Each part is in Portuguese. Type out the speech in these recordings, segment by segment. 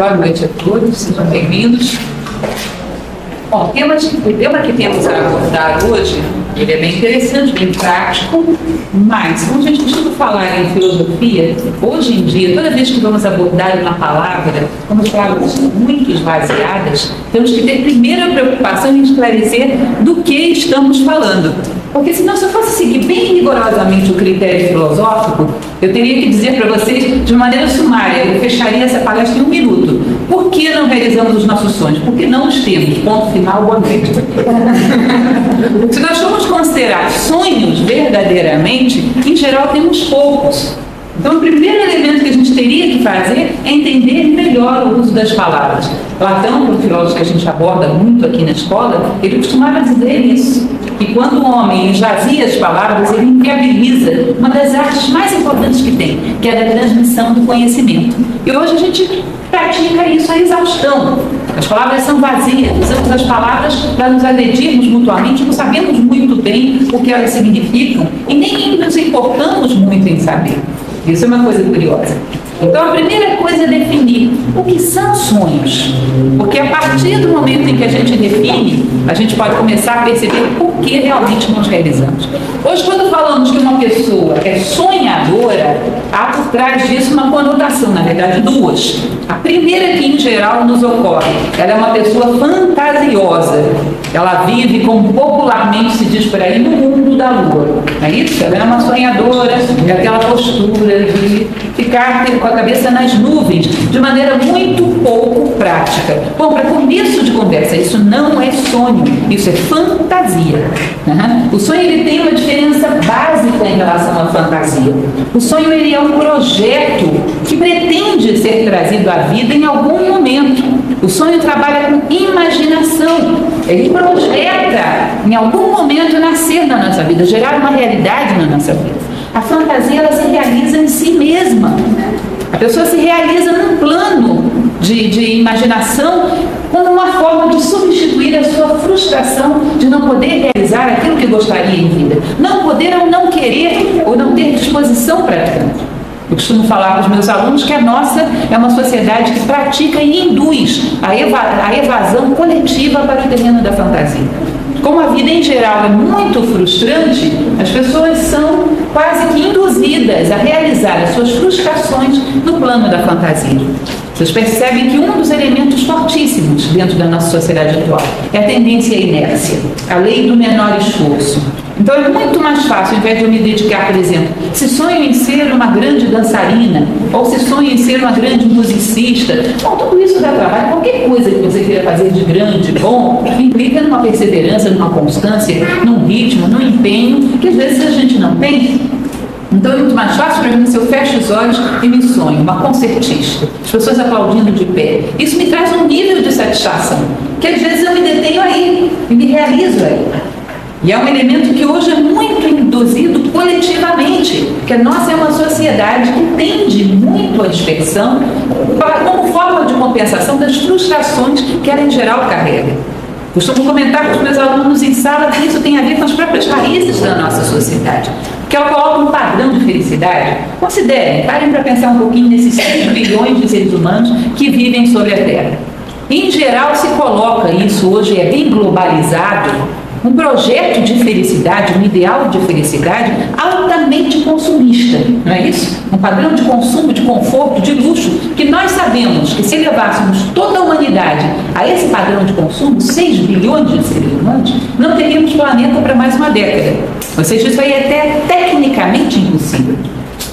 Boa noite a todos, sejam bem-vindos. Bom, o tema que temos a abordar hoje, ele é bem interessante, bem prático, mas, como a gente costuma falar em filosofia, hoje em dia, toda vez que vamos abordar uma palavra, como palavras muito esvaziadas, temos que ter primeiro a preocupação em esclarecer do que estamos falando. Porque senão, se eu fosse seguir bem rigorosamente o critério filosófico, eu teria que dizer para vocês, de maneira sumária, eu fecharia essa palestra em 1 minuto. Por que não realizamos os nossos sonhos? Porque não os temos. Ponto final, boa noite. Se nós formos considerar sonhos verdadeiramente, em geral temos poucos. Então, o primeiro elemento que a gente teria que fazer é entender melhor o uso das palavras. Platão, um filósofo que a gente aborda muito aqui na escola, ele costumava dizer isso, que quando o homem esvazia as palavras, ele inviabiliza uma das artes mais importantes que tem, que é a da transmissão do conhecimento. E hoje a gente pratica isso à exaustão. As palavras são vazias, usamos as palavras para nos agredirmos mutuamente, não sabemos muito bem o que elas significam e nem nos importamos muito em saber. Isso é uma coisa curiosa. Então, a primeira coisa é definir o que são sonhos. Porque a partir do momento em que a gente define, a gente pode começar a perceber por que realmente nós realizamos. Hoje, quando falamos que uma pessoa é sonhadora, há por trás disso uma conotação, na verdade, duas. A primeira que, em geral, nos ocorre, ela é uma pessoa fantasiosa. Ela vive, como popularmente se diz por aí, no mundo da lua. Não é isso? Ela é uma sonhadora, é aquela postura de ficar com a cabeça nas nuvens, de maneira muito pouco prática. Bom, para começo de conversa, isso não é sonho, isso é fantasia. O sonho, ele tem uma diferença básica em relação à fantasia. O sonho, ele é um projeto que pretende ser trazido à vida em algum momento. O sonho trabalha com imaginação. Ele projeta, em algum momento, nascer na nossa vida, gerar uma realidade na nossa vida. A fantasia, ela se realiza em si mesma. A pessoa se realiza num plano de imaginação como uma forma de substituir a sua frustração de não poder realizar aquilo que gostaria em vida. Não poder ou não querer ou não ter disposição para tanto. Eu costumo falar para os meus alunos que a nossa é uma sociedade que pratica e induz a evasão coletiva para o terreno da fantasia. Como a vida em geral é muito frustrante, as pessoas são quase que induzidas a realizar as suas frustrações no plano da fantasia. Vocês percebem que um dos elementos fortíssimos dentro da nossa sociedade atual é a tendência à inércia, a lei do menor esforço. Então é muito mais fácil, ao invés de eu me dedicar, por exemplo, se sonho em ser uma grande dançarina, ou se sonho em ser uma grande musicista, bom, tudo isso dá trabalho. Qualquer coisa que você queira fazer de grande, bom, implica numa perseverança, numa constância, num ritmo, num empenho, que às vezes a gente não tem. Então é muito mais fácil para mim se eu fecho os olhos e me sonho, uma concertista, as pessoas aplaudindo de pé. Isso me traz um nível de satisfação, que às vezes eu me detenho aí e me realizo aí. E é um elemento que hoje é muito induzido coletivamente, porque a nossa é uma sociedade que tende muito à dispersão como forma de compensação das frustrações que ela em geral carrega. Costumo comentar com os meus alunos em sala que isso tem a ver com as próprias raízes da nossa sociedade, porque ela coloca um padrão de felicidade. Considerem, parem para pensar um pouquinho nesses 6 bilhões de seres humanos que vivem sobre a Terra. Em geral se coloca isso, hoje é bem globalizado, um projeto de felicidade, um ideal de felicidade altamente consumista, não é isso? Um padrão de consumo, de conforto, de luxo, que nós sabemos que se levássemos toda a humanidade a esse padrão de consumo, 6 bilhões de seres humanos, não teríamos planeta para mais uma década. Ou seja, isso aí é até tecnicamente impossível.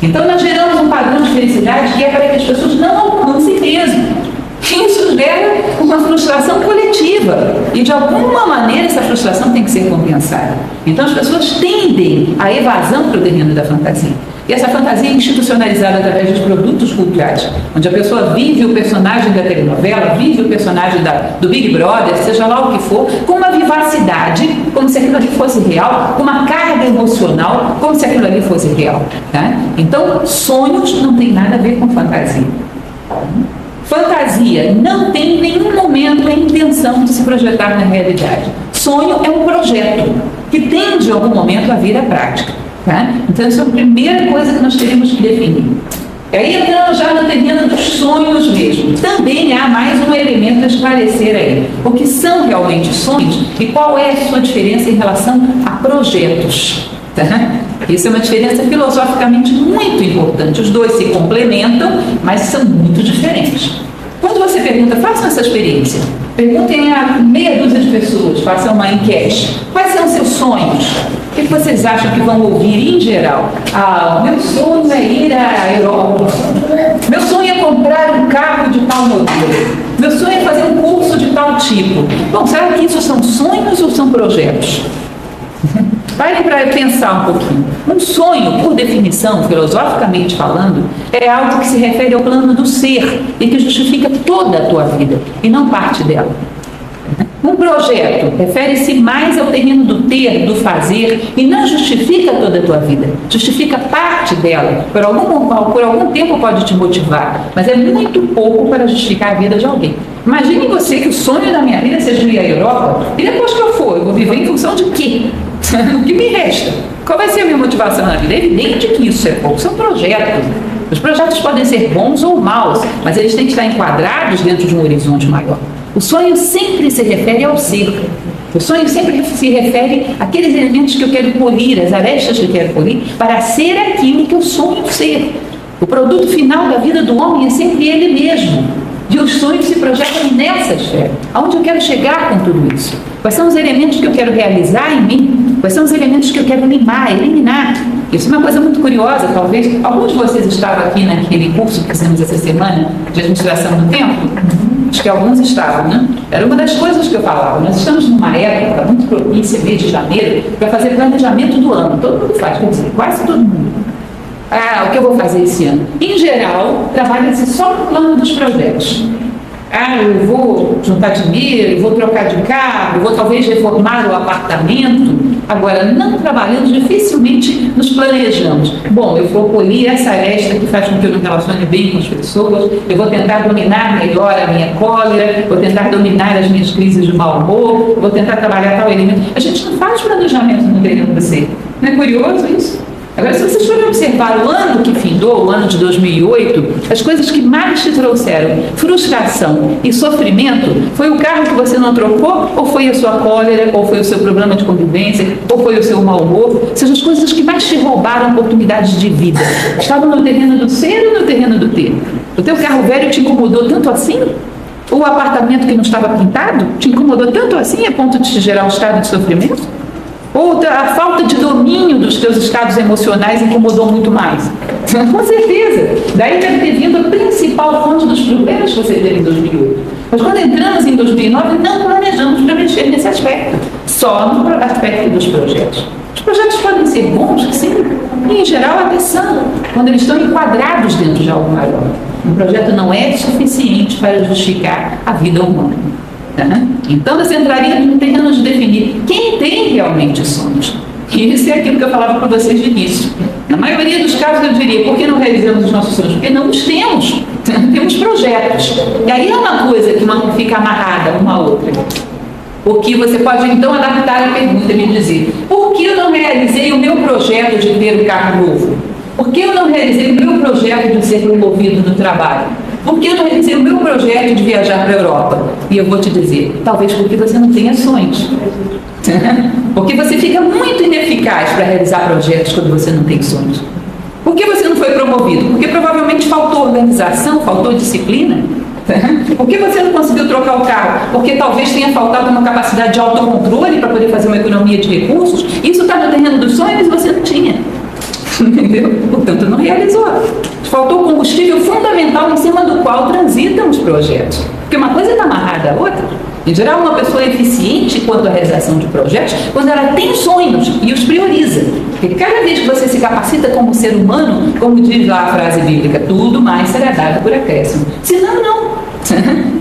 Então nós geramos um padrão de felicidade que é para que as pessoas não alcancem mesmo. Isso gera uma frustração coletiva e de alguma maneira essa frustração tem que ser compensada. Então as pessoas tendem à evasão para o terreno da fantasia. E essa fantasia é institucionalizada através dos produtos culturais, onde a pessoa vive o personagem da telenovela, vive o personagem do Big Brother, seja lá o que for, com uma vivacidade, como se aquilo ali fosse real, com uma carga emocional, como se aquilo ali fosse real. Tá? Então, sonhos não tem nada a ver com fantasia. Fantasia não tem em nenhum momento a intenção de se projetar na realidade. Sonho é um projeto que tende, em algum momento, a vir à prática. Tá? Então, essa é a primeira coisa que nós teríamos que definir. E aí entramos já no terreno dos sonhos mesmo. Também também há mais um elemento a esclarecer aí. O que são realmente sonhos e qual é a sua diferença em relação a projetos? Tá? Isso é uma diferença filosoficamente muito importante. Os dois se complementam, mas são muito diferentes. Quando você pergunta, façam essa experiência. Perguntem a meia dúzia de pessoas, façam uma enquete. Quais são os seus sonhos? O que vocês acham que vão ouvir em geral? Ah, meu sonho é ir à Europa. Meu sonho é comprar um carro de tal modelo. Meu sonho é fazer um curso de tal tipo. Bom, será que isso são sonhos ou são projetos? Pare para pensar um pouquinho. Um sonho, por definição, filosoficamente falando, é algo que se refere ao plano do ser e que justifica toda a tua vida e não parte dela. Um projeto refere-se mais ao terreno do ter, do fazer e não justifica toda a tua vida, justifica parte dela. Por algum tempo pode te motivar, mas é muito pouco para justificar a vida de alguém. Imagine você que o sonho da minha vida seja ir à Europa e depois que eu for, eu vou viver em função de quê? O que me resta? Qual vai ser a minha motivação na vida? É evidente que isso é pouco, são projetos. Os projetos podem ser bons ou maus, mas eles têm que estar enquadrados dentro de um horizonte maior. O sonho sempre se refere ao ser. O sonho sempre se refere àqueles elementos que eu quero polir, as arestas que eu quero polir, para ser aquilo que eu sonho ser. O produto final da vida do homem é sempre ele mesmo. E os sonhos se projetam nessa esfera. Aonde eu quero chegar com tudo isso? Quais são os elementos que eu quero realizar em mim? Quais são os elementos que eu quero eliminar? Isso é uma coisa muito curiosa, talvez. Alguns de vocês estavam aqui naquele curso que fizemos essa semana de administração do tempo? Acho que alguns estavam, né? Era uma das coisas que eu falava. Nós estamos numa época muito propícia, mês de janeiro, para fazer planejamento do ano. Todo mundo faz, quer dizer, quase todo mundo. Ah, o que eu vou fazer esse ano? Em geral, trabalha-se só no plano dos projetos. Ah, eu vou juntar dinheiro, eu vou trocar de carro, eu vou talvez reformar o apartamento. Agora, não trabalhamos, dificilmente nos planejamos. Bom, eu vou polir essa aresta que faz com que eu me relacione bem com as pessoas, eu vou tentar dominar melhor a minha cólera, vou tentar dominar as minhas crises de mau humor, vou tentar trabalhar tal elemento. A gente não faz planejamento no terreno do ser. Não é curioso isso? Agora, se vocês forem observar o ano que findou, o ano de 2008, as coisas que mais te trouxeram frustração e sofrimento foi o carro que você não trocou, ou foi a sua cólera, ou foi o seu problema de convivência, ou foi o seu mau humor. São as coisas que mais te roubaram oportunidades de vida. Estavam no terreno do ser ou no terreno do ter? O teu carro velho te incomodou tanto assim? O apartamento que não estava pintado te incomodou tanto assim a ponto de te gerar um estado de sofrimento? Ou a falta de domínio dos teus estados emocionais incomodou muito mais? Com certeza. Daí deve ter vindo a principal fonte dos problemas que você teve em 2008. Mas quando entramos em 2009, não planejamos para mexer nesse aspecto. Só no aspecto dos projetos. Os projetos podem ser bons, sim, e em geral até são, quando eles estão enquadrados dentro de algo maior. Um projeto não é suficiente para justificar a vida humana. Então, você entraria no terreno de definir quem tem realmente sonhos. E isso é aquilo que eu falava para vocês de início. Na maioria dos casos, eu diria, por que não realizamos os nossos sonhos? Porque não os temos. Temos projetos. E aí é uma coisa que fica amarrada uma à outra. Porque você pode, então, adaptar a pergunta e me dizer, por que eu não realizei o meu projeto de ter um carro novo? Por que eu não realizei o meu projeto de ser promovido no trabalho? Por que eu não realizei o meu projeto de viajar para a Europa? E eu vou te dizer, talvez porque você não tenha sonhos. Porque você fica muito ineficaz para realizar projetos quando você não tem sonhos. Por que você não foi promovido? Porque provavelmente faltou organização, faltou disciplina. Por que você não conseguiu trocar o carro? Porque talvez tenha faltado uma capacidade de autocontrole para poder fazer uma economia de recursos. Isso está no terreno dos sonhos e você não tinha. Entendeu? Portanto, não realizou. Faltou combustível fundamental em cima do qual transitam os projetos. Porque uma coisa está amarrada à outra. Em geral, uma pessoa é eficiente quanto à realização de projetos quando ela tem sonhos e os prioriza. Porque cada vez que você se capacita como ser humano, como diz lá a frase bíblica, tudo mais será dado por acréscimo. Senão, não.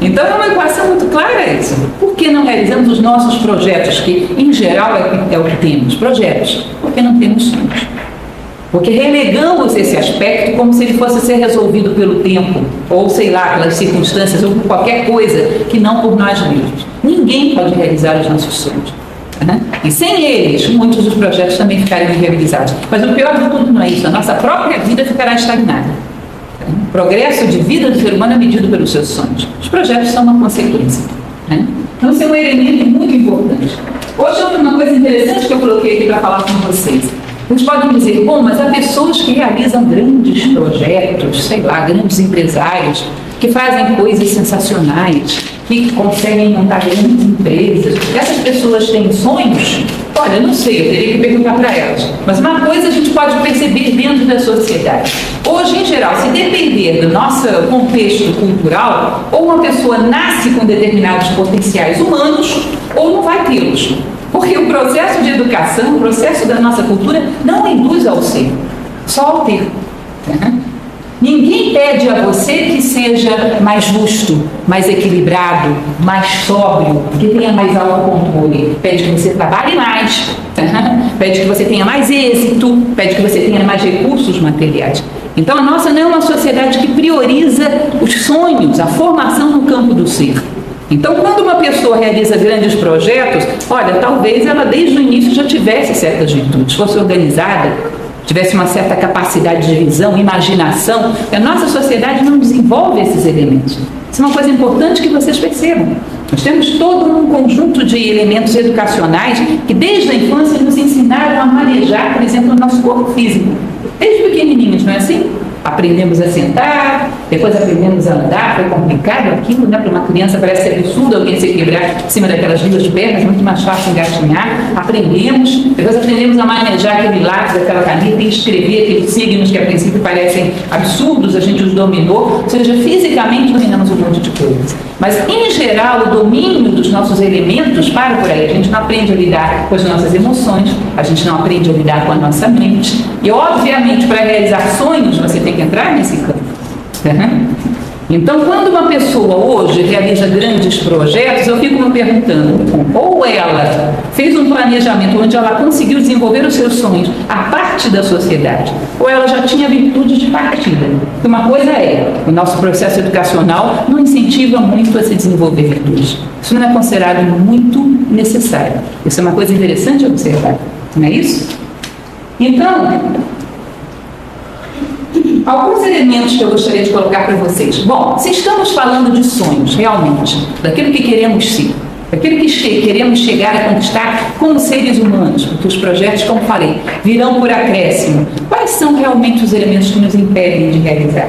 Então é uma equação muito clara isso. Por que não realizamos os nossos projetos, que em geral é o que temos? Projetos. Porque não temos sonhos. Porque relegamos esse aspecto como se ele fosse ser resolvido pelo tempo, ou sei lá, pelas circunstâncias, ou por qualquer coisa que não por nós mesmos. Ninguém pode realizar os nossos sonhos. E sem eles, muitos dos projetos também ficariam inviabilizados. Mas o pior de tudo não é isso, a nossa própria vida ficará estagnada. O progresso de vida do ser humano é medido pelos seus sonhos. Os projetos são uma consequência. Então, esse é um elemento muito importante. Hoje, uma coisa interessante que eu coloquei aqui para falar com vocês. Vocês podem dizer, bom, mas há pessoas que realizam grandes projetos, sei lá, grandes empresários, que fazem coisas sensacionais, que conseguem montar grandes empresas. Essas pessoas têm sonhos? Olha, não sei, eu teria que perguntar para elas. Mas uma coisa a gente pode perceber dentro da sociedade. Hoje, em geral, se depender do nosso contexto cultural, ou uma pessoa nasce com determinados potenciais humanos, ou não vai tê-los. Porque o processo de educação, o processo da nossa cultura, não induz ao ser, só ao ter. Ninguém pede a você que seja mais justo, mais equilibrado, mais sóbrio, que tenha mais autocontrole. Pede que você trabalhe mais, pede que você tenha mais êxito, pede que você tenha mais recursos materiais. Então, a nossa não é uma sociedade que prioriza os sonhos, a formação no campo do ser. Então, quando uma pessoa realiza grandes projetos, olha, talvez ela desde o início já tivesse certas virtudes, fosse organizada, tivesse uma certa capacidade de visão, imaginação. A nossa sociedade não desenvolve esses elementos. Isso é uma coisa importante que vocês percebam. Nós temos todo um conjunto de elementos educacionais que desde a infância nos ensinaram a manejar, por exemplo, o nosso corpo físico. Desde pequenininhos, não é assim? Aprendemos a sentar, depois aprendemos a andar, foi complicado aquilo, né? Para uma criança parece ser absurdo alguém se equilibrar em cima daquelas duas pernas, muito mais fácil engatinhar. Aprendemos, depois aprendemos a manejar aquele lápis, aquela caneta e escrever aqueles signos que a princípio parecem absurdos, a gente os dominou, ou seja, fisicamente dominamos um monte de coisas. Mas, em geral, o domínio dos nossos elementos para por aí. A gente não aprende a lidar com as nossas emoções, a gente não aprende a lidar com a nossa mente. E, obviamente, para realizar sonhos, você tem que entrar nesse campo. Então, quando uma pessoa hoje realiza grandes projetos, eu fico me perguntando, ou ela fez um planejamento onde ela conseguiu desenvolver os seus sonhos a parte da sociedade, ou ela já tinha virtude de partida. Uma coisa é, o nosso processo educacional não incentiva muito a se desenvolver virtudes. Isso não é considerado muito necessário. Isso é uma coisa interessante a observar, não é isso? Então, alguns elementos que eu gostaria de colocar para vocês. Bom, se estamos falando de sonhos, realmente, daquilo que queremos ser, daquilo que queremos chegar a conquistar como seres humanos, porque os projetos, como falei, virão por acréscimo. Quais são realmente os elementos que nos impedem de realizar?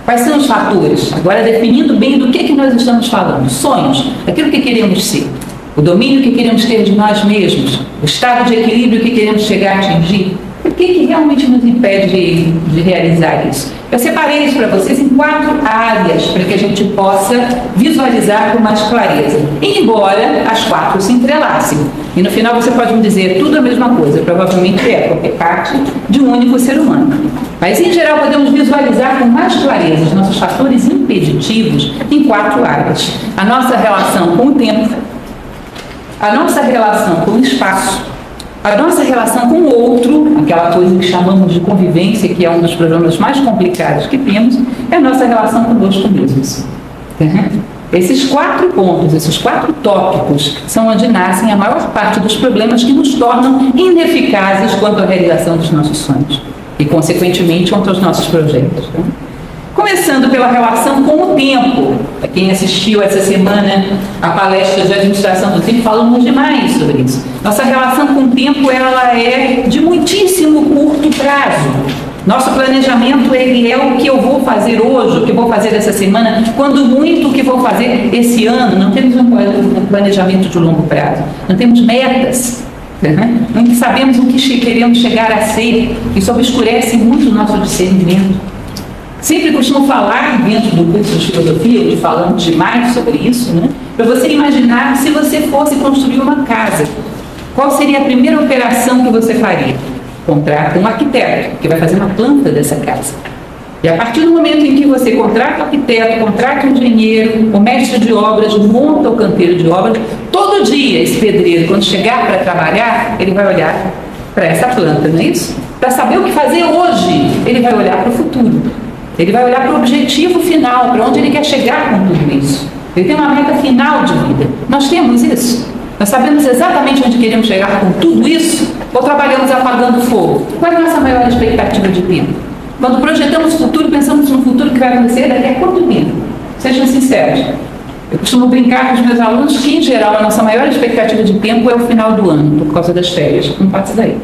Quais são os fatores? Agora, definindo bem do que nós estamos falando. Sonhos, aquilo que queremos ser, o domínio que queremos ter de nós mesmos, o estado de equilíbrio que queremos chegar a atingir. O que realmente nos impede de realizar isso? Eu separei isso para vocês em 4 áreas, para que a gente possa visualizar com mais clareza. Embora as 4 se entrelacem. E no final você pode me dizer tudo a mesma coisa, provavelmente porque é parte de um único ser humano. Mas em geral podemos visualizar com mais clareza os nossos fatores impeditivos em 4 áreas. A nossa relação com o tempo, a nossa relação com o espaço, a nossa relação com o outro, aquela coisa que chamamos de convivência, que é um dos problemas mais complicados que temos, é a nossa relação conosco mesmos. Esses 4 pontos, esses 4 tópicos, são onde nascem a maior parte dos problemas que nos tornam ineficazes quanto à realização dos nossos sonhos e, consequentemente, quanto aos nossos projetos. Começando pela relação com o tempo. Para quem assistiu essa semana a palestra de administração do tempo, falamos demais sobre isso. Nossa relação com o tempo, ela é de muitíssimo curto prazo. Nosso planejamento, ele é o que eu vou fazer hoje, o que eu vou fazer essa semana, quando muito o que vou fazer esse ano. Não temos um planejamento de longo prazo. Não temos metas. Não sabemos o que queremos chegar a ser. Isso obscurece muito o nosso discernimento. Sempre costumo falar, dentro do curso de filosofia, onde falamos demais sobre isso, para você imaginar se você fosse construir uma casa. Qual seria a primeira operação que você faria? Contrata um arquiteto, que vai fazer uma planta dessa casa. E a partir do momento em que você contrata o arquiteto, contrata o engenheiro, o mestre de obras, monta o canteiro de obras, todo dia esse pedreiro, quando chegar para trabalhar, ele vai olhar para essa planta, não é isso? Para saber o que fazer hoje, ele vai olhar para o futuro. Ele vai olhar para o objetivo final, para onde ele quer chegar com tudo isso. Ele tem uma meta final de vida. Nós temos isso? Nós sabemos exatamente onde queremos chegar com tudo isso? Ou trabalhamos apagando fogo? Qual é a nossa maior expectativa de tempo? Quando projetamos o futuro, pensamos no futuro que vai acontecer daqui a quanto tempo? Sejam sinceros. Eu costumo brincar com os meus alunos que, em geral, a nossa maior expectativa de tempo é o final do ano, por causa das férias. Não passa daí.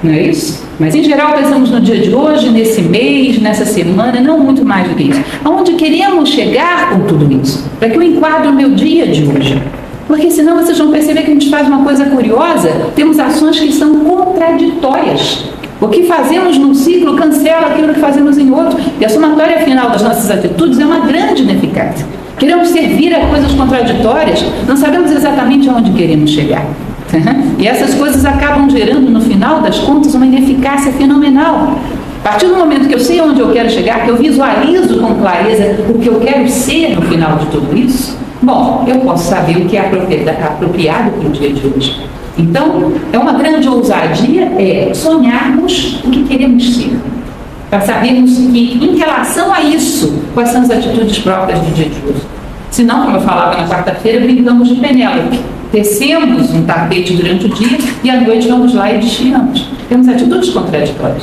Não é isso? Mas, em geral, pensamos no dia de hoje, nesse mês, nessa semana, não muito mais do que isso. Aonde queremos chegar com tudo isso? Para que eu enquadre o meu dia de hoje. Porque senão vocês vão perceber que a gente faz uma coisa curiosa, temos ações que são contraditórias. O que fazemos num ciclo cancela aquilo que fazemos em outro. E a somatória final das nossas atitudes é uma grande ineficácia. Queremos servir a coisas contraditórias, não sabemos exatamente aonde queremos chegar. E essas coisas acabam gerando, no final das contas, uma ineficácia fenomenal. A partir do momento que eu sei onde eu quero chegar, que eu visualizo com clareza o que eu quero ser no final de tudo isso, bom, eu posso saber o que é apropriado para o dia de hoje. Então, é uma grande ousadia sonharmos o que queremos ser, para sabermos que, em relação a isso, quais são as atitudes próprias do dia de hoje. Senão, como eu falava na quarta-feira, brincamos de Penélope. Tecemos um tapete durante o dia e à noite vamos lá e desfiamos. Temos atitudes contraditórias.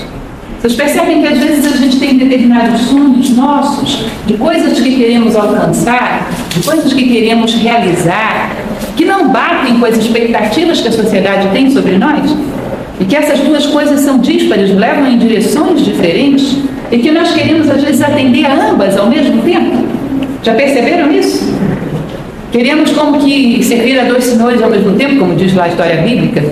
Vocês percebem que às vezes a gente tem determinados sonhos nossos, de coisas que queremos alcançar, de coisas que queremos realizar, que não batem com as expectativas que a sociedade tem sobre nós, e que essas duas coisas são díspares, levam em direções diferentes, e que nós queremos às vezes atender a ambas ao mesmo tempo. Já perceberam isso? Queremos como que servir a dois senhores ao mesmo tempo, como diz lá a história bíblica.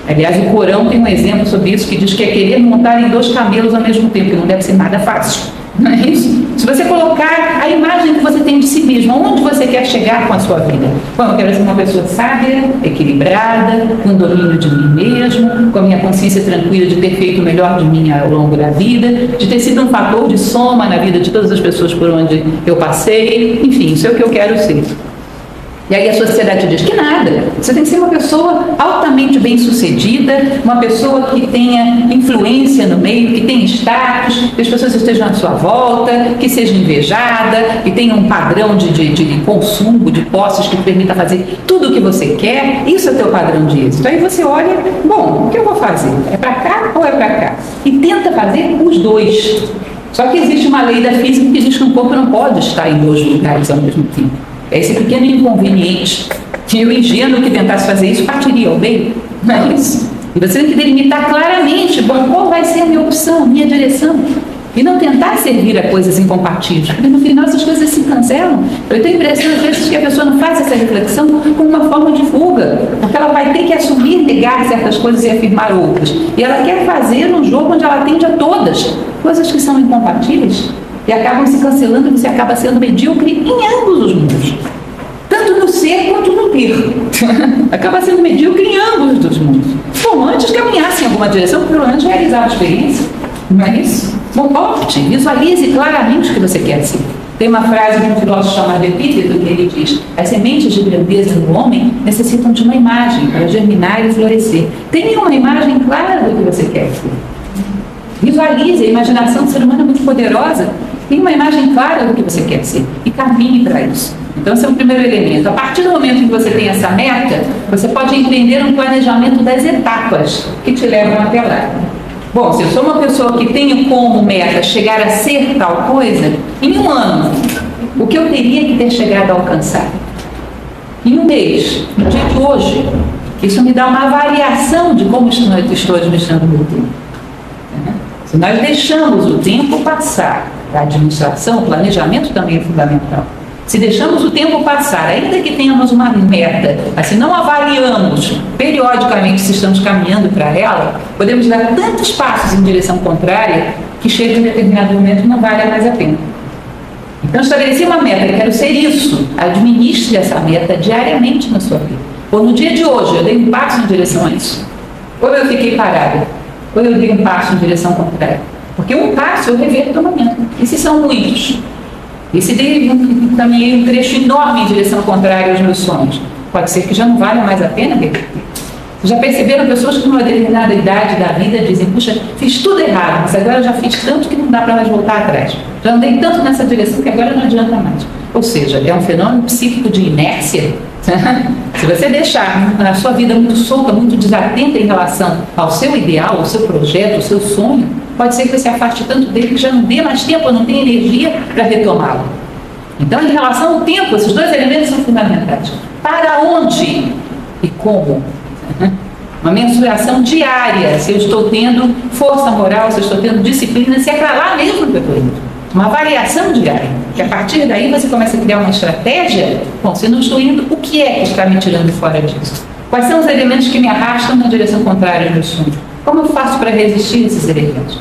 Aliás, o Corão tem um exemplo sobre isso, que diz que é querer montar em 2 camelos ao mesmo tempo, que não deve ser nada fácil. Não é isso? Se você colocar a imagem que você tem de si mesmo, onde você quer chegar com a sua vida? Bom, eu quero ser uma pessoa sábia, equilibrada, com domínio de mim mesmo, com a minha consciência tranquila de ter feito o melhor de mim ao longo da vida, de ter sido um fator de soma na vida de todas as pessoas por onde eu passei, enfim, isso é o que eu quero ser. E aí a sociedade diz que nada, você tem que ser uma pessoa altamente bem-sucedida, uma pessoa que tenha influência no meio, que tenha status, que as pessoas estejam à sua volta, que seja invejada, que tenha um padrão de consumo, de posses que permita fazer tudo o que você quer. Isso é teu padrão de êxito. Aí você olha, bom, o que eu vou fazer? É para cá ou é para cá? E tenta fazer os dois. Só que existe uma lei da física que diz que um corpo não pode estar em 2 lugares ao mesmo tempo. Esse pequeno inconveniente, que o ingênuo que tentasse fazer isso partiria ao meio, não é isso? E você tem que delimitar claramente, bom, qual vai ser a minha opção, a minha direção, e não tentar servir a coisas incompatíveis, porque no final essas coisas se cancelam. Eu tenho a impressão às vezes que a pessoa não faz essa reflexão como uma forma de fuga, porque ela vai ter que assumir, negar certas coisas e afirmar outras, e ela quer fazer um jogo onde ela atende a todas, coisas que são incompatíveis, e acabam se cancelando, e você acaba sendo medíocre em ambos os mundos. Tanto no ser quanto no ter. Acaba sendo medíocre em ambos os mundos. Bom, antes caminhasse em alguma direção, pelo menos realizar a experiência. Não é isso? Bom, opte, visualize claramente o que você quer ser. Tem uma frase de um filósofo chamado Epíteto, que ele diz: as sementes de grandeza no homem necessitam de uma imagem para germinar e florescer. Tenha uma imagem clara do que você quer ser. Visualize, a imaginação do ser humano é muito poderosa. Tenha uma imagem clara do que você quer ser e caminhe para isso. Então, esse é o primeiro elemento. A partir do momento em que você tem essa meta, você pode empreender um planejamento das etapas que te levam até lá. Bom, se eu sou uma pessoa que tenho como meta chegar a ser tal coisa, em 1 ano, o que eu teria que ter chegado a alcançar? Em 1 mês, no dia de hoje, isso me dá uma avaliação de como estou administrando o meu tempo. Se nós deixamos o tempo passar, a administração, o planejamento também é fundamental. Se deixamos o tempo passar, ainda que tenhamos uma meta, mas se não avaliamos periodicamente se estamos caminhando para ela, podemos dar tantos passos em direção contrária que chega em determinado momento e não vale mais a pena. Então, estabeleci uma meta, eu quero ser isso. Administre essa meta diariamente na sua vida. Ou no dia de hoje, eu dei um passo em direção a isso. Ou eu fiquei parada, ou eu dei um passo em direção contrária. Porque um passo eu reverto amanhã. E se são muitos? E se dei também um trecho enorme em direção contrária aos meus sonhos? Pode ser que já não valha mais a pena reverter. Vocês já perceberam pessoas que numa determinada idade da vida dizem: puxa, fiz tudo errado, mas agora eu já fiz tanto que não dá para mais voltar atrás. Já andei tanto nessa direção que agora não adianta mais. Ou seja, é um fenômeno psíquico de inércia. Se você deixar a sua vida muito solta, muito desatenta em relação ao seu ideal, ao seu projeto, ao seu sonho, pode ser que você afaste tanto dele que já não dê mais tempo, não tem energia para retomá-lo. Então, em relação ao tempo, esses dois elementos são fundamentais. Para onde e como? Uma mensuração diária, se eu estou tendo força moral, se eu estou tendo disciplina, se é para lá mesmo que eu estou indo. Uma avaliação diária, que a partir daí você começa a criar uma estratégia. Bom, se eu não estou indo, o que é que está me tirando fora disso? Quais são os elementos que me arrastam na direção contrária ao meu sonho? Como eu faço para resistir a esses elementos?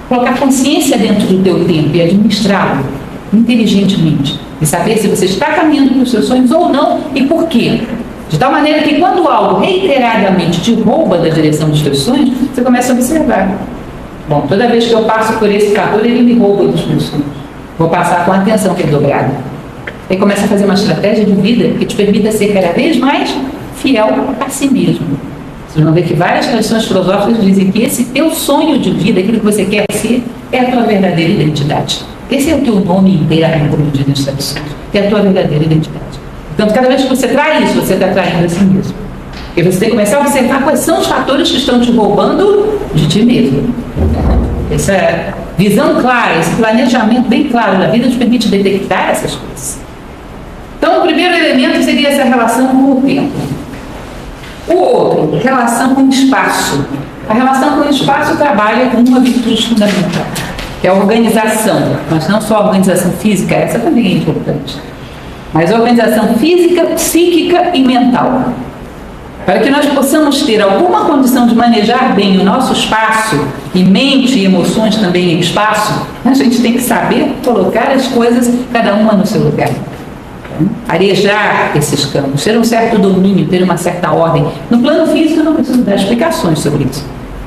Colocar consciência dentro do teu tempo e administrá-lo inteligentemente. E saber se você está caminhando para os seus sonhos ou não e por quê. De tal maneira que quando algo reiteradamente te rouba da direção dos teus sonhos, você começa a observar. Bom, toda vez que eu passo por esse fator, ele me rouba dos meus sonhos. Vou passar com a atenção redobrada. Aí começa a fazer uma estratégia de vida que te permita ser cada vez mais fiel a si mesmo. Vocês vão ver que várias tradições filosóficas dizem que esse teu sonho de vida, aquilo que você quer ser, é a tua verdadeira identidade. Esse é o teu nome interno, como diz nas tradições. É a tua verdadeira identidade. Então, cada vez que você trai isso, você está traindo a si mesmo. E você tem que começar a observar quais são os fatores que estão te roubando de ti mesmo. Essa visão clara, esse planejamento bem claro da vida te permite detectar essas coisas. Então, o primeiro elemento seria essa relação com o tempo. O outro, relação com o espaço. A relação com o espaço trabalha com uma virtude fundamental, que é a organização. Mas não só a organização física, essa também é importante. Mas a organização física, psíquica e mental. Para que nós possamos ter alguma condição de manejar bem o nosso espaço, e mente e emoções também em espaço, a gente tem que saber colocar as coisas, cada uma no seu lugar. Arejar esses campos, ter um certo domínio, ter uma certa ordem. No plano físico eu não preciso dar explicações sobre isso.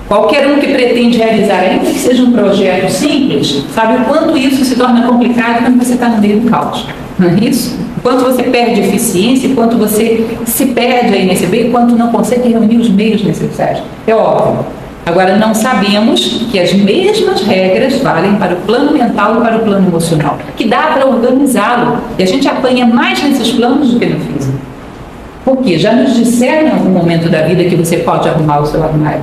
Qualquer um que pretende realizar, ainda que seja um projeto simples, sabe o quanto isso se torna complicado quando você está no meio do caos. Não é isso? Quanto você perde eficiência, quanto você se perde aí nesse meio, quanto não consegue reunir os meios necessários. É óbvio. Agora, não sabemos que as mesmas regras valem para o plano mental e para o plano emocional, que dá para organizá-lo. E a gente apanha mais nesses planos do que no físico. Por quê? Já nos disseram em algum momento da vida que você pode arrumar o seu armário.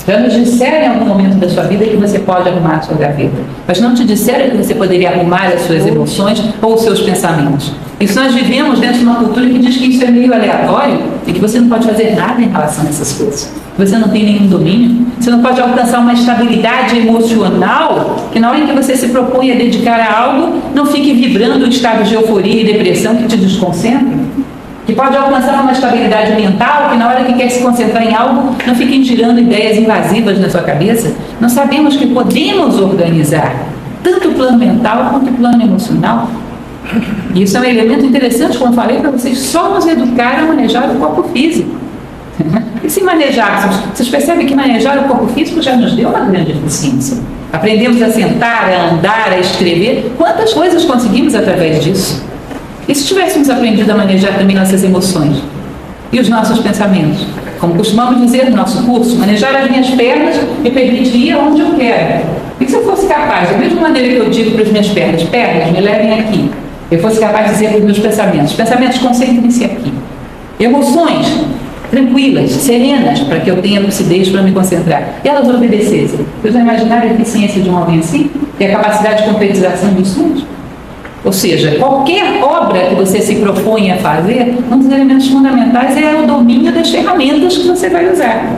Já nos disseram em algum momento da sua vida que você pode arrumar a sua gaveta. Mas não te disseram que você poderia arrumar as suas emoções ou os seus pensamentos. Isso nós vivemos dentro de uma cultura que diz que isso é meio aleatório e que você não pode fazer nada em relação a essas coisas. Você não tem nenhum domínio. Você não pode alcançar uma estabilidade emocional que na hora em que você se propõe a dedicar a algo, não fique vibrando em estados de euforia e depressão que te desconcentram. Que pode alcançar uma estabilidade mental que na hora que quer se concentrar em algo, não fiquem girando ideias invasivas na sua cabeça. Nós sabemos que podemos organizar tanto o plano mental quanto o plano emocional. E isso é um elemento interessante, como eu falei para vocês, só nos educar a manejar o corpo físico. E se manejarmos, vocês percebem que manejar o corpo físico já nos deu uma grande eficiência. Aprendemos a sentar, a andar, a escrever. Quantas coisas conseguimos através disso? E se tivéssemos aprendido a manejar também nossas emoções e os nossos pensamentos? Como costumamos dizer no nosso curso, manejar as minhas pernas me permitiria onde eu quero. E se eu fosse capaz, da mesma maneira que eu digo para as minhas pernas, me levem aqui, eu fosse capaz de dizer para os meus pensamentos, concentrem-se aqui. Emoções tranquilas, serenas, para que eu tenha lucidez para me concentrar. E elas obedecessem. Vocês não imaginaram a eficiência de um homem assim? E a capacidade de concretização dos sonhos? Ou seja, qualquer obra que você se propõe a fazer, um dos elementos fundamentais é o domínio das ferramentas que você vai usar.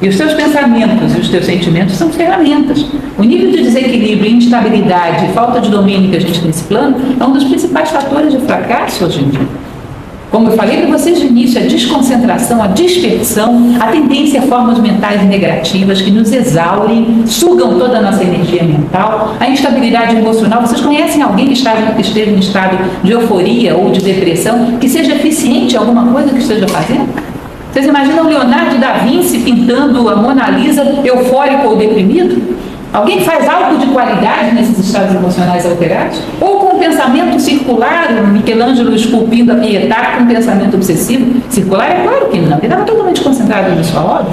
E os teus pensamentos e os teus sentimentos são ferramentas. O nível de desequilíbrio, instabilidade e falta de domínio que a gente tem nesse plano é um dos principais fatores de fracasso hoje em dia. Como eu falei para vocês de início, a desconcentração, a dispersão, a tendência a formas mentais negativas que nos exaurem, sugam toda a nossa energia mental, a instabilidade emocional. Vocês conhecem alguém que esteja em estado de euforia ou de depressão, que seja eficiente em alguma coisa que esteja fazendo? Vocês imaginam Leonardo da Vinci pintando a Mona Lisa eufórico ou deprimido? Alguém faz algo de qualidade nesses estados emocionais alterados? Ou com um pensamento circular, Michelangelo esculpindo a Pietà com um pensamento obsessivo? Circular é claro que não, ele estava totalmente concentrado na sua obra.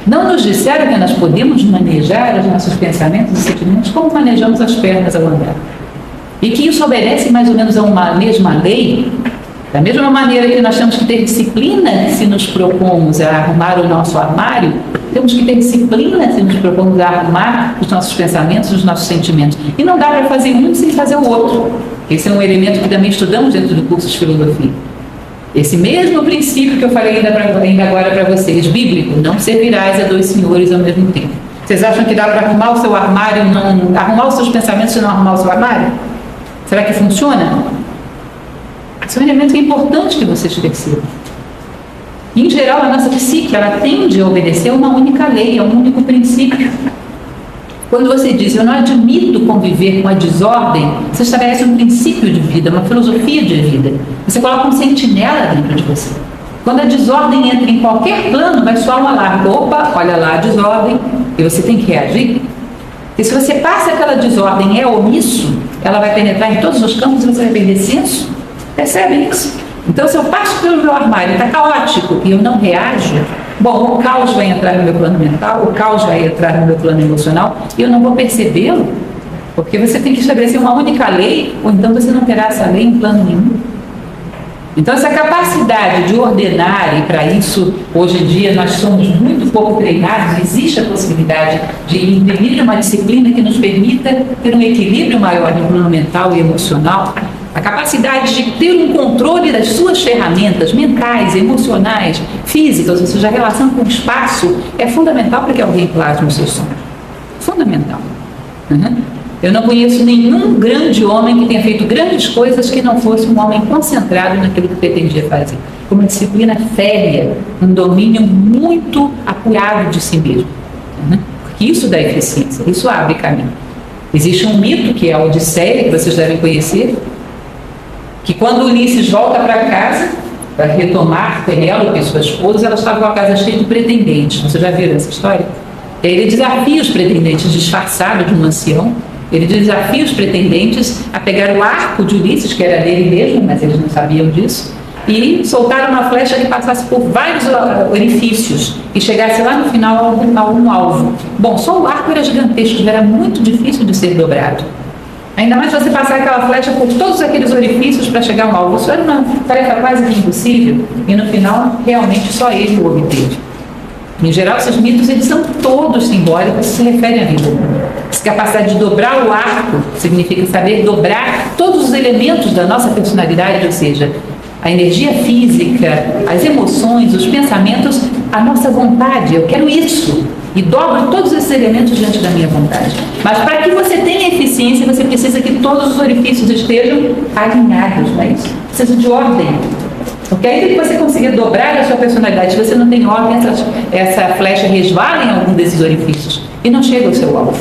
Não nos disseram que nós podemos manejar os nossos pensamentos e sentimentos como manejamos as pernas ao andar. E que isso obedece mais ou menos a uma mesma lei. Da mesma maneira que nós temos que ter disciplina se nos propomos a arrumar o nosso armário, temos que ter disciplina se nos propomos a arrumar os nossos pensamentos, os nossos sentimentos. E não dá para fazer um sem fazer o outro. Esse é um elemento que também estudamos dentro do curso de filosofia. Esse mesmo princípio que eu falei ainda agora para vocês, bíblico, não servirás a dois senhores ao mesmo tempo. Vocês acham que dá para arrumar o seu armário, não arrumar os seus pensamentos e não arrumar o seu armário? Será que funciona? Esse é um elemento que é importante que vocês percebam. Em geral, a nossa psique, ela tende a obedecer a uma única lei, a um único princípio. Quando você diz, eu não admito conviver com a desordem, você estabelece um princípio de vida, uma filosofia de vida. Você coloca um sentinela dentro de você. Quando a desordem entra em qualquer plano, vai soar um alarme. Opa, olha lá a desordem, e você tem que reagir. E se você passa aquela desordem, é omisso, ela vai penetrar em todos os campos e você vai perder senso. Percebem isso? Então, se eu passo pelo meu armário, está caótico, e eu não reajo, bom, o caos vai entrar no meu plano mental, o caos vai entrar no meu plano emocional, e eu não vou percebê-lo, porque você tem que estabelecer uma única lei, ou então você não terá essa lei em plano nenhum. Então, essa capacidade de ordenar, e para isso, hoje em dia, nós somos muito pouco treinados, existe a possibilidade de imprimir uma disciplina que nos permita ter um equilíbrio maior no plano mental e emocional, a capacidade de ter um controle das suas ferramentas mentais, emocionais, físicas, ou seja, a relação com o espaço, é fundamental para que alguém plasme o seu sonho. Fundamental. Eu não conheço nenhum grande homem que tenha feito grandes coisas que não fosse um homem concentrado naquilo que pretendia fazer. Com uma disciplina férrea, um domínio muito apoiado de si mesmo. Porque isso dá eficiência, isso abre caminho. Existe um mito, que é a Odisseia, que vocês devem conhecer, que quando Ulisses volta para casa, para retomar Penélope e sua esposa, ela estava com a casa cheia de pretendentes. Vocês já viram essa história? E aí ele desafia os pretendentes, disfarçado de um ancião, ele desafia os pretendentes a pegar o arco de Ulisses, que era dele mesmo, mas eles não sabiam disso, e soltar uma flecha que passasse por vários orifícios e chegasse lá no final a um alvo. Bom, só o arco era gigantesco, era muito difícil de ser dobrado. Ainda mais você passar aquela flecha por todos aqueles orifícios para chegar ao alvo. Isso era uma tarefa quase que impossível e no final realmente só ele o obteve. Em geral, esses mitos eles são todos simbólicos, se referem à vida. Essa capacidade de dobrar o arco significa saber dobrar todos os elementos da nossa personalidade, ou seja, a energia física, as emoções, os pensamentos, a nossa vontade. Eu quero isso. E dobro todos esses elementos diante da minha vontade. Mas para que você tenha eficiência, você precisa que todos os orifícios estejam alinhados, não é isso? Precisa de ordem. Porque ainda que você consiga dobrar a sua personalidade, se você não tem ordem, essa flecha resvala em algum desses orifícios e não chega ao seu alvo.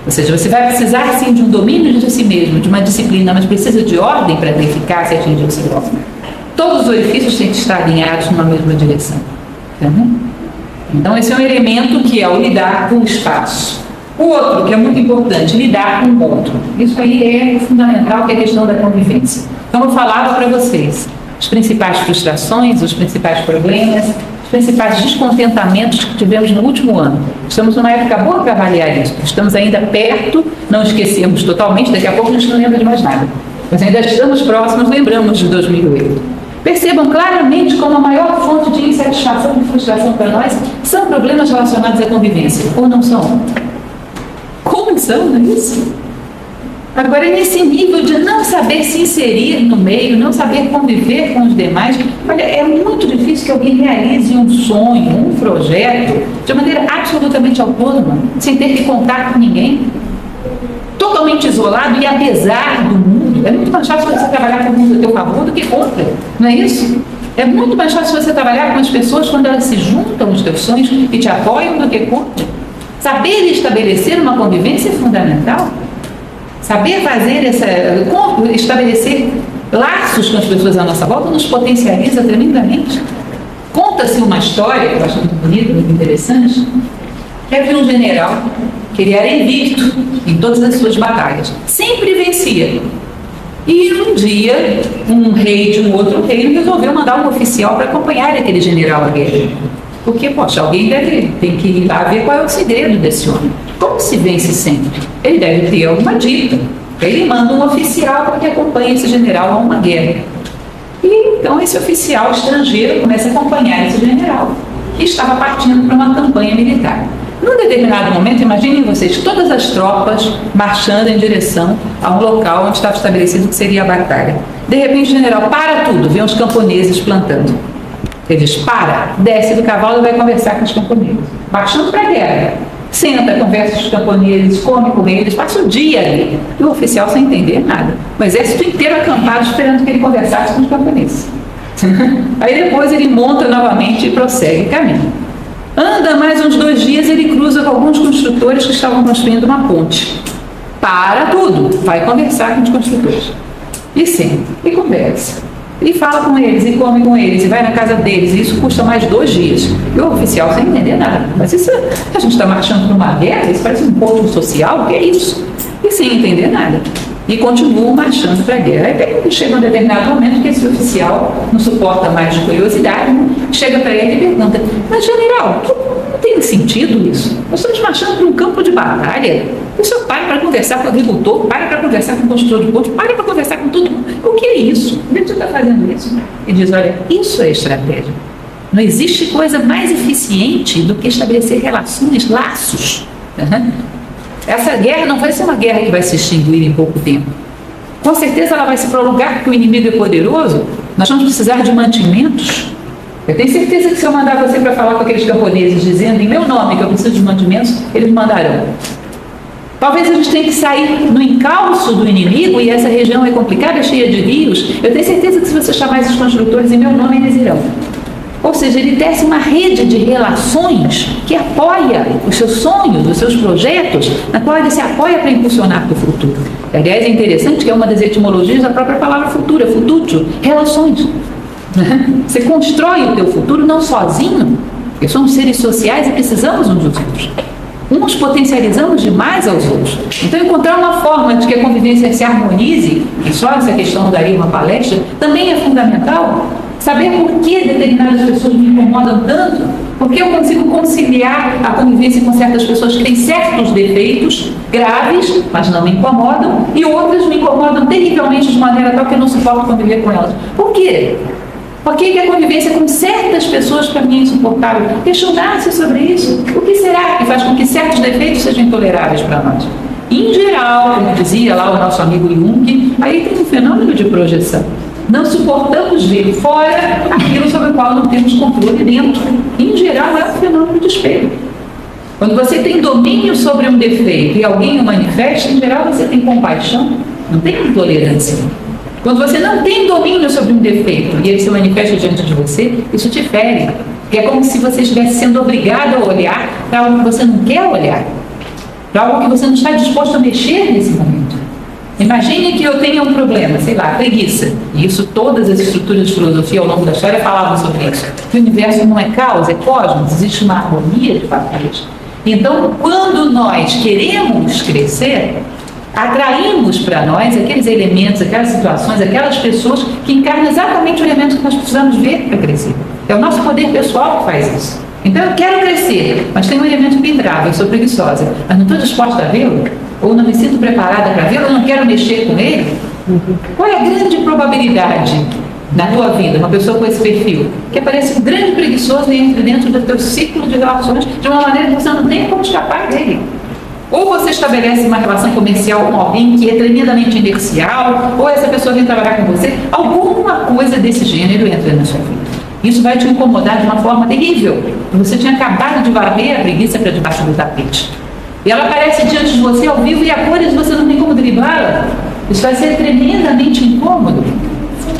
Ou seja, você vai precisar sim de um domínio de si mesmo, de uma disciplina, mas precisa de ordem para ter eficácia e atingir o seu alvo. Todos os orifícios têm que estar alinhados numa mesma direção. Então, esse é um elemento que é o lidar com o espaço. O outro, que é muito importante, lidar com o outro. Isso aí é fundamental, que é a questão da convivência. Como eu falava para vocês, as principais frustrações, os principais problemas, os principais descontentamentos que tivemos no último ano. Estamos numa época boa para avaliar isso. Estamos ainda perto, não esquecemos totalmente, daqui a pouco a gente não lembra de mais nada. Mas ainda estamos próximos, lembramos de 2008. Percebam claramente como a maior fonte de insatisfação e frustração para nós são problemas relacionados à convivência, ou não são? Como são, não é isso? Agora, nesse nível de não saber se inserir no meio, não saber conviver com os demais, olha, é muito difícil que alguém realize um sonho, um projeto, de maneira absolutamente autônoma, sem ter que contar com ninguém. Totalmente isolado e apesar do mundo. É muito mais fácil você trabalhar com o mundo a teu favor do que contra, não é isso? É muito mais fácil você trabalhar com as pessoas quando elas se juntam aos teus sonhos e te apoiam do que contra. Saber estabelecer uma convivência é fundamental. Saber fazer estabelecer laços com as pessoas à nossa volta nos potencializa tremendamente. Conta-se uma história, que eu acho muito bonita, muito interessante, que é de um general que ele era invicto em todas as suas batalhas. Sempre vencia. E um dia, um rei de um outro reino resolveu mandar um oficial para acompanhar aquele general à guerra. Porque, poxa, alguém tem que ir lá ver qual é o segredo desse homem. Como se vence sempre? Ele deve ter alguma dica. Ele manda um oficial para que acompanhe esse general a uma guerra. E então esse oficial estrangeiro começa a acompanhar esse general. que estava partindo para uma campanha militar. Num determinado momento, imaginem vocês, todas as tropas marchando em direção a um local onde estava estabelecido que seria a batalha. De repente, o general para tudo, vê uns camponeses plantando. Ele diz, desce do cavalo e vai conversar com os camponeses. Marchando para a guerra. Senta, conversa com os camponeses, come com eles, passa o dia ali. E o oficial sem entender nada. O exército inteiro acampado esperando que ele conversasse com os camponeses. Aí depois ele monta novamente e prossegue caminho. Anda mais uns 2 dias, ele cruza com alguns construtores que estavam construindo uma ponte. Para tudo, vai conversar com os construtores. E senta, e conversa. E fala com eles, e come com eles, e vai na casa deles. E isso custa mais 2 dias. E o oficial sem entender nada. Mas isso, a gente está marchando para uma guerra, isso parece um ponto social, o que é isso? E sem entender nada. E continuam marchando para a guerra. Aí chega um determinado momento que esse oficial não suporta mais de curiosidade, né? Chega para ele e pergunta, mas general, não tem sentido isso? Nós estamos marchando para um campo de batalha. O senhor para conversar com o agricultor, para conversar com o construtor de ponte, para conversar com todo mundo. O que é isso? Por que você está fazendo isso? E diz, olha, isso é estratégia. Não existe coisa mais eficiente do que estabelecer relações, laços. Essa guerra não vai ser uma guerra que vai se extinguir em pouco tempo. Com certeza ela vai se prolongar porque o inimigo é poderoso. Nós vamos precisar de mantimentos. Eu tenho certeza que se eu mandar você para falar com aqueles camponeses dizendo em meu nome que eu preciso de mantimentos, eles mandarão. Talvez a gente tenha que sair no encalço do inimigo e essa região é complicada, cheia de rios. Eu tenho certeza que se você chamar esses construtores em meu nome, eles irão. Ou seja, ele tece uma rede de relações que apoia os seus sonhos, os seus projetos, na qual ele se apoia para impulsionar para o futuro. Aliás, é interessante que é uma das etimologias da própria palavra futura, futuro, relações. Você constrói o teu futuro não sozinho, porque somos seres sociais e precisamos uns dos outros. Uns potencializamos demais aos outros. Então, encontrar uma forma de que a convivência se harmonize, e só essa questão daria uma palestra, também é fundamental. Saber por que determinadas pessoas me incomodam tanto, porque eu consigo conciliar a convivência com certas pessoas que têm certos defeitos graves, mas não me incomodam, e outras me incomodam terrivelmente de maneira tal que eu não suporto conviver com elas. Por quê? Por que a convivência com certas pessoas para mim é insuportável? Questionar-se sobre isso. O que será que faz com que certos defeitos sejam intoleráveis para nós? Em geral, como dizia lá o nosso amigo Jung, aí tem um fenômeno de projeção. Não suportamos ver fora aquilo sobre o qual não temos controle dentro. Em geral, é um fenômeno de espelho. Quando você tem domínio sobre um defeito e alguém o manifesta, em geral você tem compaixão, não tem intolerância. Quando você não tem domínio sobre um defeito e ele se manifesta diante de você, isso te fere. Porque é como se você estivesse sendo obrigado a olhar para algo que você não quer olhar, para algo que você não está disposto a mexer nesse momento. Imagine que eu tenha um problema, sei lá, preguiça. E isso todas as estruturas de filosofia ao longo da história falavam sobre isso. Que o universo não é caos, é cosmos, existe uma harmonia de fatores. Então, quando nós queremos crescer, atraímos para nós aqueles elementos, aquelas situações, aquelas pessoas que encarnam exatamente o elemento que nós precisamos ver para crescer. É o nosso poder pessoal que faz isso. Então, eu quero crescer, mas tem um elemento que me trava, eu sou preguiçosa, mas não estou disposta a vê-lo, ou não me sinto preparada para vê-lo, ou não quero mexer com ele. Qual é a grande probabilidade na tua vida, uma pessoa com esse perfil, que aparece um grande preguiçoso e entre dentro do teu ciclo de relações de uma maneira que você não tem como escapar dele? Ou você estabelece uma relação comercial com alguém que é tremendamente inercial, ou essa pessoa vem trabalhar com você, alguma coisa desse gênero entra na sua vida. Isso vai te incomodar de uma forma terrível. Você tinha acabado de varrer a preguiça para debaixo do tapete. E ela aparece diante de você ao vivo e a cores você não tem como driblá-la. Isso vai ser tremendamente incômodo.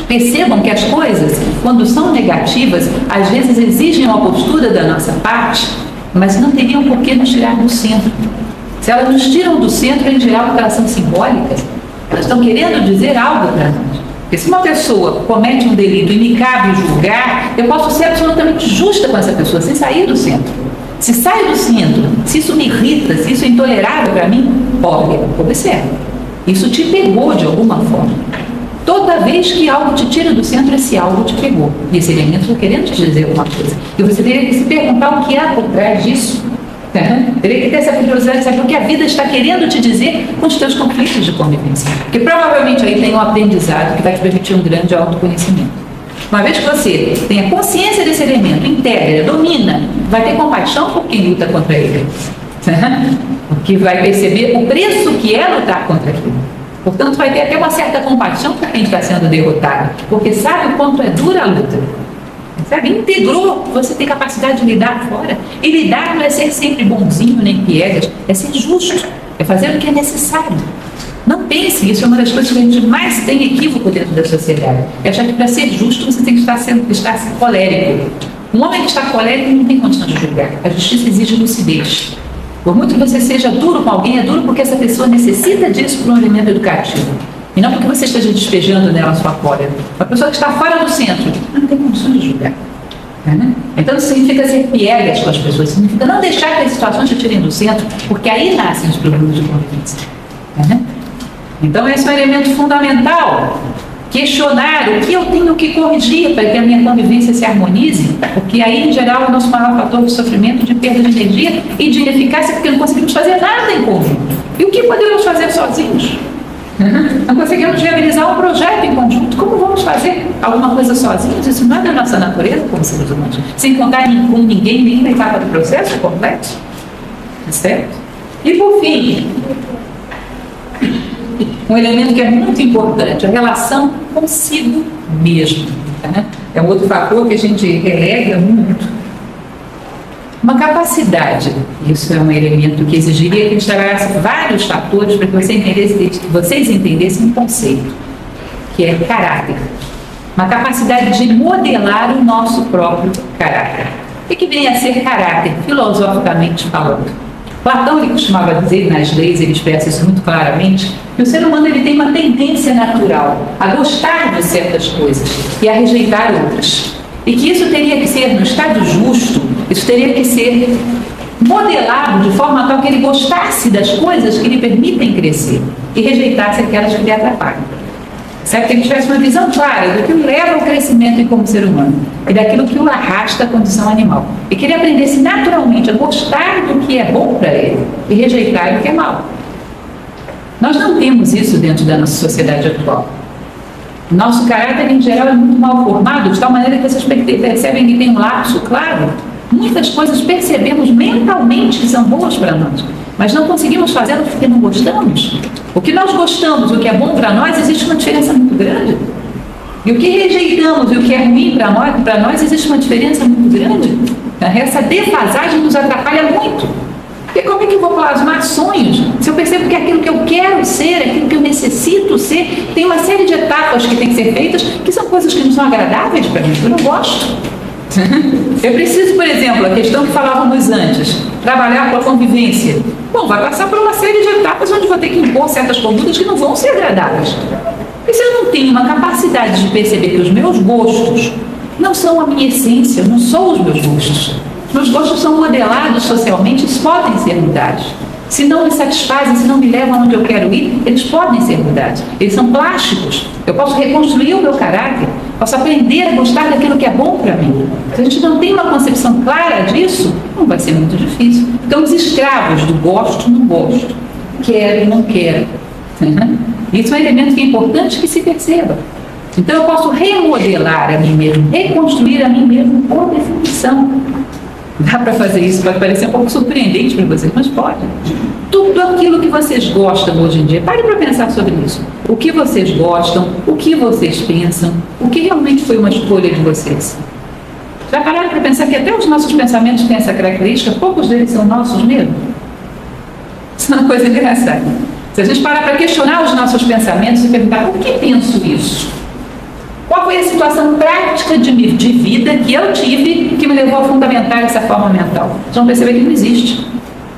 Percebam que as coisas, quando são negativas, às vezes exigem uma postura da nossa parte, mas não teriam por que nos tirar do centro. Se elas nos tiram do centro, em geral, porque elas são simbólicas, elas estão querendo dizer algo para nós. Porque se uma pessoa comete um delito e me cabe julgar, eu posso ser absolutamente justa com essa pessoa, sem sair do centro. Se sai do centro, se isso me irrita, se isso é intolerável para mim, olha, observe. Isso te pegou de alguma forma. Toda vez que algo te tira do centro, esse algo te pegou. E esse elemento está querendo te dizer alguma coisa. E você teria que se perguntar o que há por trás disso. Teria que ter essa curiosidade de saber o que a vida está querendo te dizer com os teus conflitos de convivência. Porque provavelmente aí tem um aprendizado que vai te permitir um grande autoconhecimento. Uma vez que você tenha consciência desse elemento, integra, domina, vai ter compaixão por quem luta contra ele. Porque vai perceber o preço que é lutar contra aquilo. Portanto, vai ter até uma certa compaixão por quem está sendo derrotado, porque sabe o quanto é dura a luta. Sabe? Integrou, você tem capacidade de lidar fora. E lidar não é ser sempre bonzinho nem piegas, é ser justo, é fazer o que é necessário. Não pense, isso é uma das coisas que a gente mais tem equívoco dentro da sociedade. É achar que para ser justo você tem que estar colérico. Um homem que está colérico não tem condição de julgar. A justiça exige lucidez. Por muito que você seja duro com alguém, é duro porque essa pessoa necessita disso para um elemento educativo. E não porque você esteja despejando nela a sua cólera. Uma pessoa que está fora do centro não tem condição de julgar. Então isso significa ser piegas com as pessoas, significa não deixar que as situações te tirem do centro, porque aí nascem os problemas de convivência. Então esse é um elemento fundamental. Questionar o que eu tenho que corrigir para que a minha convivência se harmonize, porque aí, em geral, é o nosso maior fator de sofrimento, de perda de energia e de ineficácia, porque não conseguimos fazer nada em conjunto. E o que podemos fazer sozinhos? Não conseguimos realizar um projeto em conjunto. Como vamos fazer alguma coisa sozinhos? Isso não é da nossa natureza como seres humanos. Sem contar com ninguém, nem na etapa do processo complexo. Certo? E por fim, um elemento que é muito importante, a relação consigo mesmo. É um outro fator que a gente relega muito. Uma capacidade, isso é um elemento que exigiria que a gente trabalhasse vários fatores para que vocês entendessem um conceito, que é caráter. Uma capacidade de modelar o nosso próprio caráter. O que vem a ser caráter, filosoficamente falando? Platão ele costumava dizer, nas leis ele expressa isso muito claramente, que o ser humano ele tem uma tendência natural a gostar de certas coisas e a rejeitar outras. E que isso teria que ser, no estado justo, isso teria que ser modelado de forma tal que ele gostasse das coisas que lhe permitem crescer e rejeitasse aquelas que lhe atrapalham. Certo? Que ele tivesse uma visão clara do que o leva ao crescimento como ser humano e daquilo que o arrasta à condição animal. E que ele aprendesse naturalmente a gostar do que é bom para ele e rejeitar o que é mal. Nós não temos isso dentro da nossa sociedade atual. Nosso caráter, em geral, é muito mal formado, de tal maneira que vocês percebem que tem um lapso claro. Muitas coisas percebemos mentalmente que são boas para nós, mas não conseguimos fazê-las porque não gostamos. O que nós gostamos, o que é bom para nós, existe uma diferença muito grande. E o que rejeitamos e o que é ruim para nós, existe uma diferença muito grande. Essa defasagem nos atrapalha muito. Porque como é que eu vou plasmar sonhos se eu percebo que aquilo que eu quero ser, aquilo que eu necessito ser, tem uma série de etapas que têm que ser feitas, que são coisas que não são agradáveis para mim, que eu não gosto. Eu preciso, por exemplo, a questão que falávamos antes, trabalhar com a convivência. Bom, vai passar por uma série de etapas onde vou ter que impor certas condutas que não vão ser agradáveis. E se eu não tenho uma capacidade de perceber que os meus gostos não são a minha essência, eu não sou os meus gostos. Os meus gostos são modelados socialmente, eles podem ser mudados. Se não me satisfazem, se não me levam onde eu quero ir, eles podem ser mudados. Eles são plásticos. Eu posso reconstruir o meu caráter, posso aprender a gostar daquilo que é bom para mim. Se a gente não tem uma concepção clara disso, não vai ser muito difícil. Ficamos escravos do gosto, não gosto, quero, não quero. Isso é um elemento que é importante que se perceba. Então eu posso remodelar a mim mesmo, reconstruir a mim mesmo por definição. Dá para fazer isso, pode parecer um pouco surpreendente para vocês, mas pode. Tudo aquilo que vocês gostam hoje em dia, pare para pensar sobre isso. O que vocês gostam, o que vocês pensam, o que realmente foi uma escolha de vocês. Já pararam para pensar que até os nossos pensamentos têm essa característica, poucos deles são nossos mesmo? Isso é uma coisa engraçada. Se a gente parar para questionar os nossos pensamentos e perguntar por que penso isso? Qual foi a situação prática de vida que eu tive que me levou a fundamentar essa forma mental? Vocês vão perceber que não existe.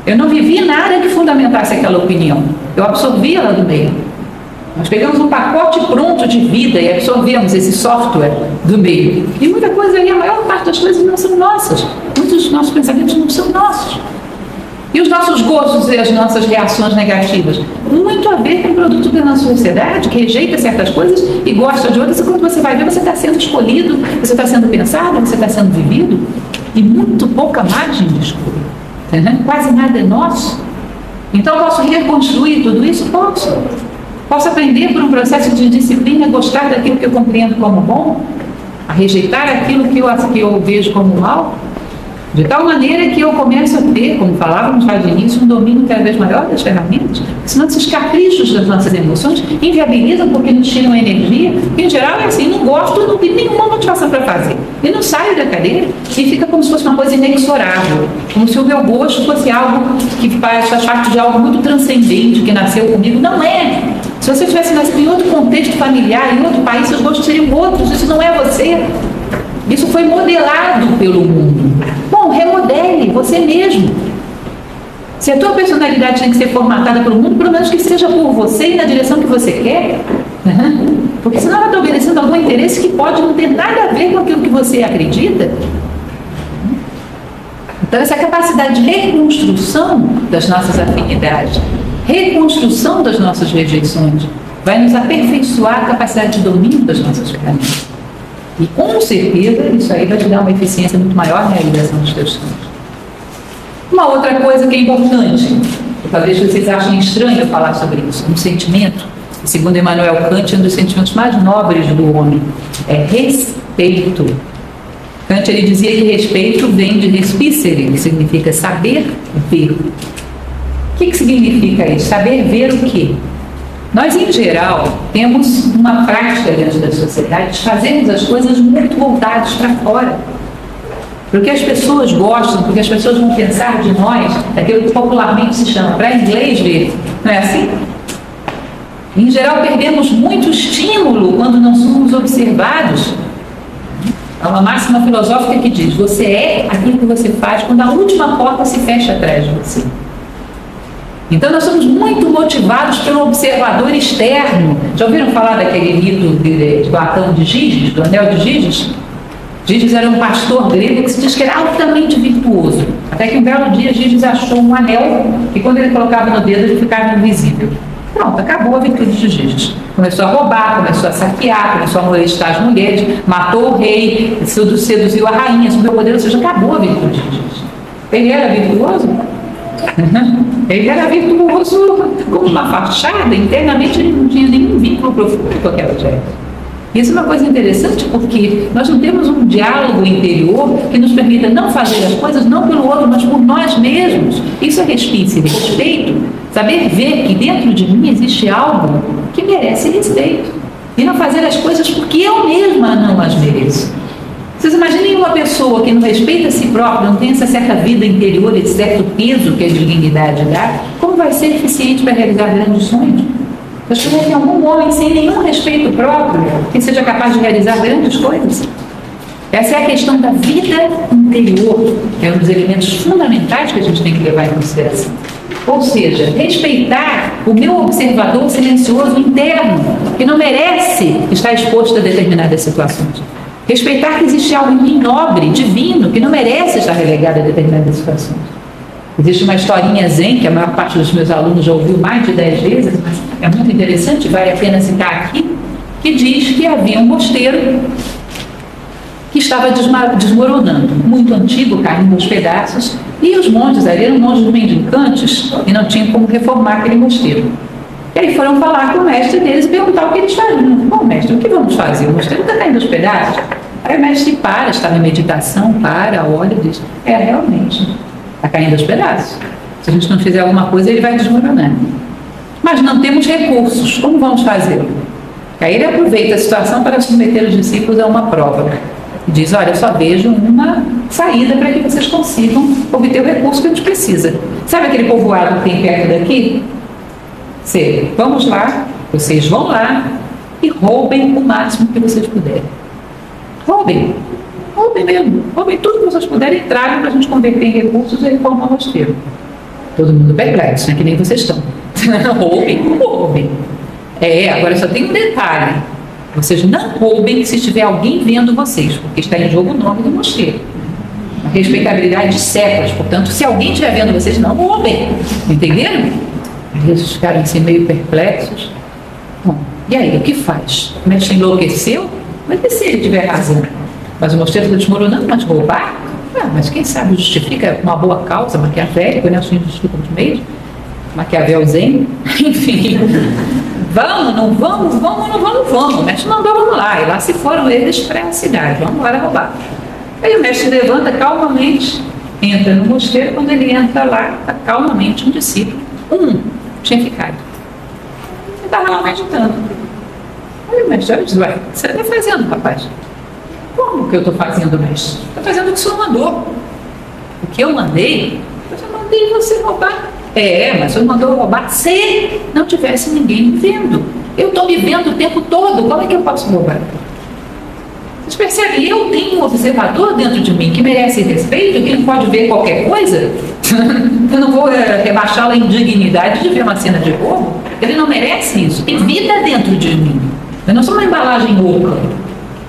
Eu não vivi nada que fundamentasse aquela opinião. Eu absorvi ela do meio. Nós pegamos um pacote pronto de vida e absorvemos esse software do meio. E muita coisa aí, a maior parte das coisas não são nossas. Muitos dos nossos pensamentos não são nossos. E os nossos gostos e as nossas reações negativas? Muito a ver com o produto da nossa sociedade, que rejeita certas coisas e gosta de outras, e quando você vai ver, você está sendo escolhido, você está sendo pensado, você está sendo vivido, e muito pouca margem de escolha. Quase nada é nosso. Então, posso reconstruir tudo isso? Posso. Posso aprender por um processo de disciplina a gostar daquilo que eu compreendo como bom? a rejeitar aquilo que eu vejo como mal, de tal maneira que eu começo a ter, como falávamos lá de início, um domínio cada vez maior das ferramentas, senão esses caprichos das nossas emoções inviabilizam porque nos tiram a energia, que em geral é assim, não gosto, não tenho nenhuma motivação para fazer. E não saio da cadeira e fica como se fosse uma coisa inexorável, como se o meu gosto fosse algo que faz parte de algo muito transcendente, que nasceu comigo. Não é! Se você tivesse nascido em outro contexto familiar, em outro país, seus gostos seriam outros, isso não é você. Isso foi modelado pelo mundo. Bom, remodele você mesmo. Se a tua personalidade tem que ser formatada pelo mundo, pelo menos que seja por você e na direção que você quer. Porque senão ela está obedecendo algum interesse que pode não ter nada a ver com aquilo que você acredita. Então essa capacidade de reconstrução das nossas afinidades, reconstrução das nossas rejeições, vai nos aperfeiçoar a capacidade de domínio das nossas ferramentas. E com certeza isso aí vai te dar uma eficiência muito maior na realização dos teus sonhos. Uma outra coisa que é importante, que talvez vocês achem estranho eu falar sobre isso, um sentimento, que segundo Immanuel Kant é um dos sentimentos mais nobres do homem, é respeito. Kant ele dizia que respeito vem de respicere, que significa saber ver. O que significa isso? Saber ver o quê? Nós, em geral, temos uma prática dentro da sociedade de fazermos as coisas muito voltadas para fora. Porque as pessoas gostam, porque as pessoas vão pensar de nós, daquilo que popularmente se chama, para inglês ver, não é assim? Em geral, perdemos muito estímulo quando não somos observados. Há uma máxima filosófica que diz: você é aquilo que você faz quando a última porta se fecha atrás de você. Então nós somos muito motivados pelo observador externo. Já ouviram falar daquele mito de Platão de Giges, do anel de Giges? Giges era um pastor grego que se diz que era altamente virtuoso. Até que um belo dia Giges achou um anel e quando ele colocava no dedo ele ficava invisível. Pronto, acabou a virtude de Giges. Começou a roubar, começou a saquear, começou a molestar as mulheres, matou o rei, seduziu a rainha, subiu ao poder, ou seja, acabou a virtude de Giges. Ele era virtuoso? Ele era virtuoso como uma fachada, internamente ele não tinha nenhum vínculo profundo com aquela mulher. Isso é uma coisa interessante porque nós não temos um diálogo interior que nos permita não fazer as coisas não pelo outro, mas por nós mesmos. Isso é respeito, saber ver que dentro de mim existe algo que merece respeito e não fazer as coisas porque eu mesma não as mereço. Vocês imaginem uma pessoa que não respeita a si própria, não tem essa certa vida interior, esse certo peso que a dignidade dá, como vai ser eficiente para realizar grandes sonhos? Acho que tem algum homem sem nenhum respeito próprio que seja capaz de realizar grandes coisas. Essa é a questão da vida interior, que é um dos elementos fundamentais que a gente tem que levar em consideração. Ou seja, respeitar o meu observador silencioso interno, que não merece estar exposto a determinadas situações. Respeitar que existe algo em mim nobre, divino, que não merece estar relegado a determinadas situações. Existe uma historinha zen, que a maior parte dos meus alunos já ouviu mais de 10 vezes, mas é muito interessante, vale a pena citar aqui, que diz que havia um mosteiro que estava desmoronando, muito antigo, caindo aos pedaços, e os monges ali eram monges mendicantes e não tinham como reformar aquele mosteiro. E aí foram falar com o mestre deles e perguntar o que eles fariam. Bom, mestre, o que vamos fazer? O mosteiro está caindo aos pedaços. Aí o mestre para, estava em meditação, olha e diz: realmente, está caindo aos pedaços. Se a gente não fizer alguma coisa, ele vai desmoronar. Mas não temos recursos, como vamos fazê-lo? Aí ele aproveita a situação para submeter os discípulos a uma prova. E diz: olha, eu só vejo uma saída para que vocês consigam obter o recurso que a gente precisa. Sabe aquele povoado que tem perto daqui? Vamos lá, vocês vão lá e roubem o máximo que vocês puderem. Roubem mesmo, roubem tudo que vocês puderem e tragam para a gente converter em recursos e reformar o mosteiro. Todo mundo perplexo, né? Que nem vocês estão. roubem. Agora só tem um detalhe: vocês não roubem se estiver alguém vendo vocês, porque está em jogo o nome do mosteiro. A respeitabilidade de séculos, portanto, se alguém estiver vendo vocês, não roubem. Entenderam? Eles ficaram assim meio perplexos. Bom, e aí, o que faz? O mestre enlouqueceu? Mas e se ele tiver razão? Mas o mosteiro está desmoronando, mas roubar? Mas quem sabe justifica uma boa causa, maquiavélico, né? Os fins justificam os meios. Maquiavel zen. Enfim, Vamos, não vamos, vamos, não vamos, vamos. O mestre mandou, vamos lá. E lá se foram eles para a cidade, vamos lá roubar. Aí o mestre levanta calmamente, entra no mosteiro. Quando ele entra lá, está calmamente um discípulo, tinha ficado. Ele estava lá meditando. Aí o mestre diz: ué, o que você está fazendo, rapaz? Como que eu estou fazendo, mestre? Estou fazendo o que o senhor mandou. O que eu mandei? Eu mandei você roubar. Mas o senhor mandou roubar se não tivesse ninguém me vendo. Eu estou me vendo o tempo todo, como é que eu posso roubar? Vocês percebem? Eu tenho um observador dentro de mim que merece respeito, que não pode ver qualquer coisa. Eu não vou rebaixá-lo à indignidade de ver uma cena de roubo. Ele não merece isso. Tem vida dentro de mim. Eu não sou uma embalagem oca.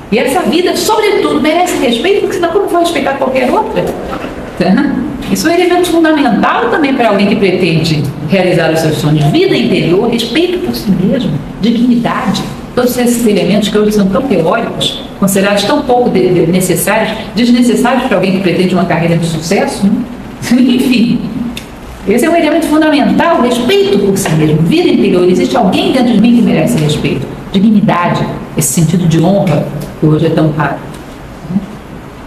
E essa vida, sobretudo, merece respeito, porque senão como vou respeitar qualquer outra? Isso é um elemento fundamental também para alguém que pretende realizar os seus sonhos. Vida interior, respeito por si mesmo, dignidade. Todos esses elementos que hoje são tão teóricos, considerados tão pouco necessários, desnecessários para alguém que pretende uma carreira de sucesso, né? Enfim, esse é um elemento fundamental, respeito por si mesmo, vida interior. Existe alguém dentro de mim que merece respeito, dignidade, esse sentido de honra que hoje é tão raro.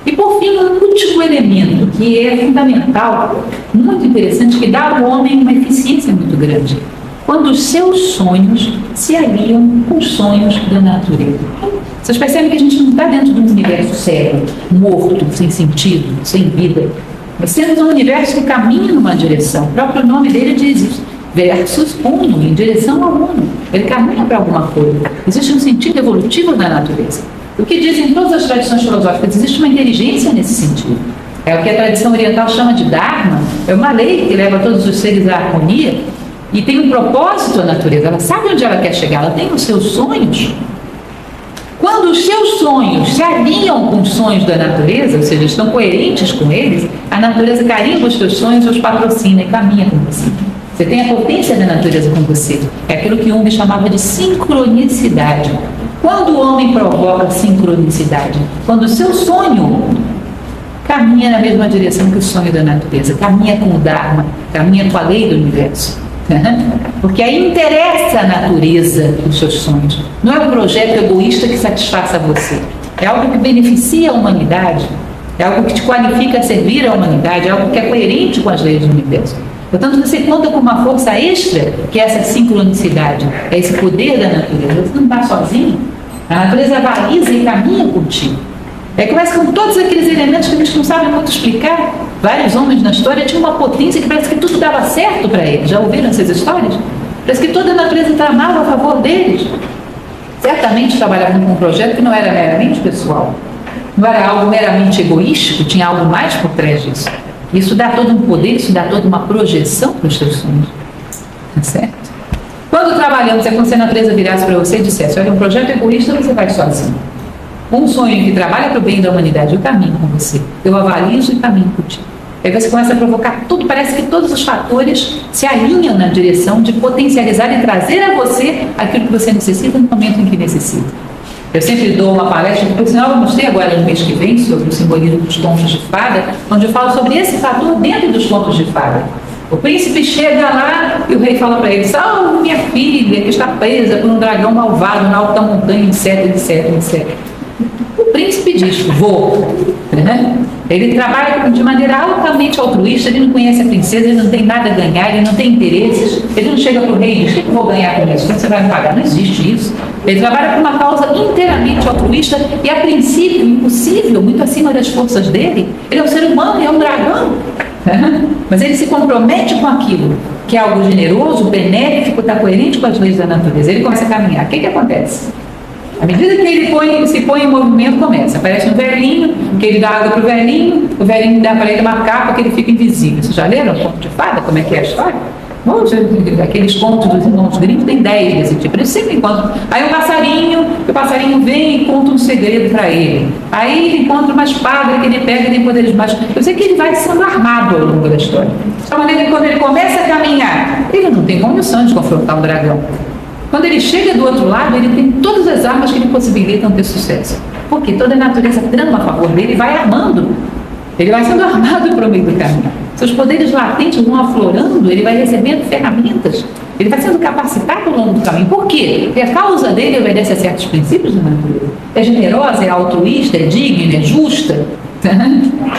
E por fim, um último elemento que é fundamental, muito interessante, que dá ao homem uma eficiência muito grande, quando os seus sonhos se aliam com os sonhos da natureza. Vocês percebem que a gente não está dentro de um universo sério, morto, sem sentido, sem vida. Nós temos um universo que caminha numa direção. O próprio nome dele diz isso. Versus uno, em direção ao uno. Ele caminha para alguma coisa. Existe um sentido evolutivo na natureza. O que dizem todas as tradições filosóficas, existe uma inteligência nesse sentido. É o que a tradição oriental chama de Dharma. É uma lei que leva todos os seres à harmonia e tem um propósito a natureza. Ela sabe onde ela quer chegar, ela tem os seus sonhos. Quando os seus sonhos se alinham com os sonhos da natureza, ou seja, estão coerentes com eles, a natureza carimba os teus sonhos, os patrocina e caminha com você. Você tem a potência da natureza com você. É aquilo que Jung chamava de sincronicidade. Quando o homem provoca sincronicidade? Quando o seu sonho caminha na mesma direção que o sonho da natureza, caminha com o Dharma, caminha com a lei do universo. Porque aí interessa a natureza dos seus sonhos. Não é um projeto egoísta que satisfaça você. É algo que beneficia a humanidade. É algo que te qualifica a servir à humanidade. É algo que é coerente com as leis do universo. Portanto, você conta com uma força extra, que é essa sincronicidade, é esse poder da natureza. Você não está sozinho. A natureza avaliza e caminha contigo. Aí começa com todos aqueles elementos que a gente não sabe muito explicar. Vários homens na história tinham uma potência que parece que tudo dava certo para eles. Já ouviram essas histórias? Parece que toda a natureza tramava a favor deles. Certamente trabalhavam com um projeto que não era meramente pessoal. Não era algo meramente egoístico, tinha algo mais por trás disso. Isso dá todo um poder, isso dá toda uma projeção para os seus sonhos. Tá certo? Quando trabalhamos, é como se a natureza virasse para você e dissesse: olha, um projeto egoísta você vai sozinho. Um sonho que trabalha para o bem da humanidade, eu caminho com você. Eu avalio isso e caminho contigo. Aí você começa a provocar tudo, parece que todos os fatores se alinham na direção de potencializar e trazer a você aquilo que você necessita no momento em que necessita. Eu sempre dou uma palestra, por sinal eu mostrei agora no mês que vem, sobre o simbolismo dos contos de fada, onde eu falo sobre esse fator dentro dos contos de fada. O príncipe chega lá e o rei fala para ele: salve minha filha, que está presa por um dragão malvado na alta montanha, etc, etc, etc. O príncipe diz: vou. Ele trabalha de maneira altamente altruísta, ele não conhece a princesa, ele não tem nada a ganhar, ele não tem interesses, ele não chega para o rei e diz: o que eu vou ganhar com isso? Quanto você vai me pagar? Não existe isso. Ele trabalha por uma causa inteiramente altruísta e, a princípio, impossível, muito acima das forças dele. Ele é um ser humano, é um dragão. Mas ele se compromete com aquilo, que é algo generoso, benéfico, está coerente com as leis da natureza. Ele começa a caminhar. O que acontece? À medida que ele se põe em movimento, começa. Aparece um velhinho, que ele dá água para o velhinho dá para ele uma capa que ele fica invisível. Vocês já leram o conto de fada? Como é que é a história? Aqueles contos dos irmãos Grimm tem 10 desse tipo. Eles sempre encontram. Aí o passarinho vem e conta um segredo para ele. Aí ele encontra uma espada que ele pega e tem poderes mágicos. Eu sei que ele vai sendo armado ao longo da história. De tal maneira que quando ele começa a caminhar, ele não tem condição de confrontar um dragão. Quando ele chega do outro lado, ele tem todas as armas que lhe possibilitam ter sucesso. Porque toda a natureza trama a favor dele e vai armando. Ele vai sendo armado para o meio do caminho. Seus poderes latentes vão aflorando, ele vai recebendo ferramentas Ele vai sendo capacitado ao longo do caminho. Por quê? Porque a causa dele obedece a certos princípios da natureza. É generosa, é altruísta, é digna, é justa.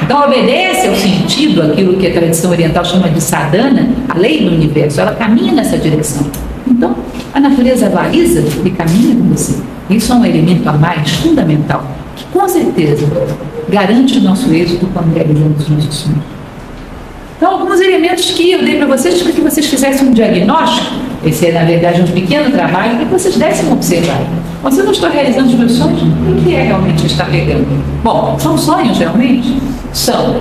Então obedece ao sentido, aquilo que a tradição oriental chama de sadhana, a lei do universo. Ela caminha nessa direção. Então, a natureza avaliza e caminha com você. Isso é um elemento a mais fundamental, que com certeza garante o nosso êxito quando realizamos os nossos sonhos. Então, alguns elementos que eu dei para vocês, para que vocês fizessem um diagnóstico. Esse é, na verdade, um pequeno trabalho que vocês dessem observar. Mas se eu não estou realizando os meus sonhos, o que é realmente que está pegando? Bom, são sonhos realmente? São.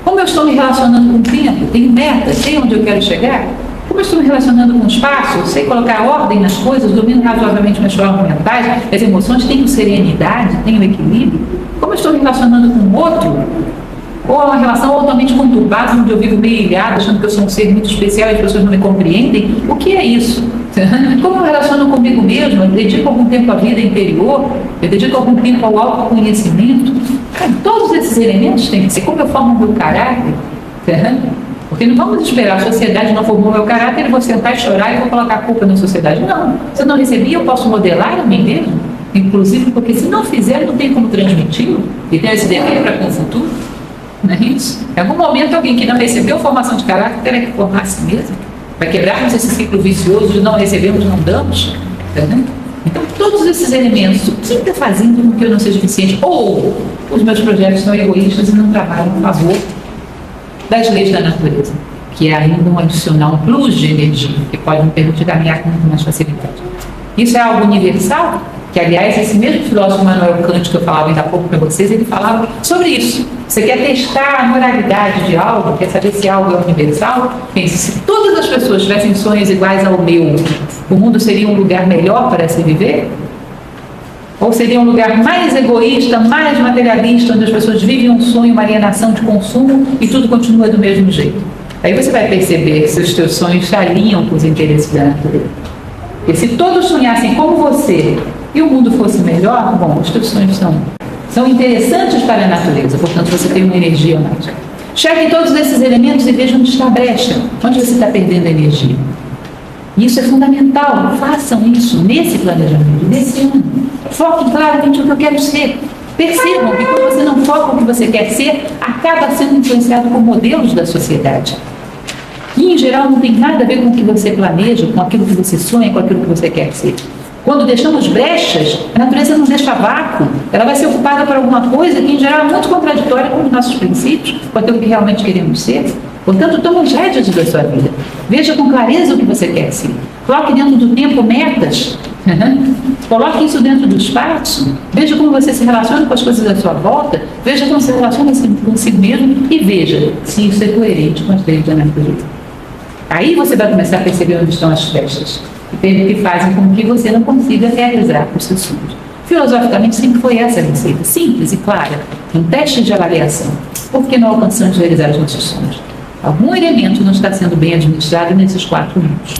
Como eu estou me relacionando com o tempo? Tenho metas? Sei onde eu quero chegar? Como eu estou me relacionando com o espaço? Sei colocar ordem nas coisas? Domino razoavelmente minhas formas mentais? As emoções? Tenho serenidade? Tenho equilíbrio? Como eu estou me relacionando com o outro? Ou uma relação altamente conturbada, onde eu vivo meio ilhado, achando que eu sou um ser muito especial e as pessoas não me compreendem? O que é isso? Como eu me relaciono comigo mesmo? Eu dedico algum tempo à vida interior? Eu dedico algum tempo ao autoconhecimento? Todos esses elementos têm que ser. Como eu formo o meu caráter? Porque não vamos esperar, a sociedade não formou o meu caráter, eu vou sentar e chorar e vou colocar a culpa na sociedade. Não. Se eu não recebi, eu posso modelar a mim mesmo. Inclusive, porque se não fizer, não tem como transmiti-lo. E tem esse dever para com o futuro. Não é isso? Em algum momento, alguém que não recebeu formação de caráter terá que formar a si mesmo. Para quebrarmos esse ciclo vicioso de não recebemos, não damos. Então, todos esses elementos, o que está fazendo com que eu não seja eficiente? Ou os meus projetos são egoístas e não trabalham a favor das leis da natureza, que é ainda um adicional, um plus de energia, que pode me permitir caminhar com muito mais facilidade. Isso é algo universal? Que, aliás, esse mesmo filósofo Immanuel Kant, que eu falava ainda há pouco para vocês, ele falava sobre isso. Você quer testar a moralidade de algo, quer saber se algo é universal? Pense, se todas as pessoas tivessem sonhos iguais ao meu, o mundo seria um lugar melhor para se viver? Ou seria um lugar mais egoísta, mais materialista, onde as pessoas vivem um sonho, uma alienação de consumo e tudo continua do mesmo jeito? Aí você vai perceber se os teus sonhos se alinham com os interesses da natureza. Porque se todos sonhassem como você e o mundo fosse melhor, bom, os teus sonhos são interessantes para a natureza, portanto você tem uma energia a mais. Cheguem todos esses elementos e vejam onde está a brecha, onde você está perdendo energia. Isso é fundamental, façam isso nesse planejamento, nesse ano. Foquem claramente no que eu quero ser. Percebam que quando você não foca no que você quer ser, acaba sendo influenciado por modelos da sociedade. E, em geral, não tem nada a ver com o que você planeja, com aquilo que você sonha, com aquilo que você quer ser. Quando deixamos brechas, a natureza não deixa vácuo. Ela vai ser ocupada por alguma coisa que, em geral, é muito contraditória com os nossos princípios, com aquilo que realmente queremos ser. Portanto, tome as rédeas da sua vida. Veja com clareza o que você quer ser. Coloque dentro do tempo metas. Coloque isso dentro do espaço. Veja como você se relaciona com as coisas à sua volta. Veja como você se relaciona consigo mesmo e veja se isso é coerente com as leis da natureza. Aí você vai começar a perceber onde estão as brechas que fazem com que você não consiga realizar os seus sonhos. Filosoficamente, sempre foi essa a receita, simples e clara, um teste de avaliação. Por que não alcançamos realizar os nossos sonhos? Algum elemento não está sendo bem administrado nesses 4 minutos.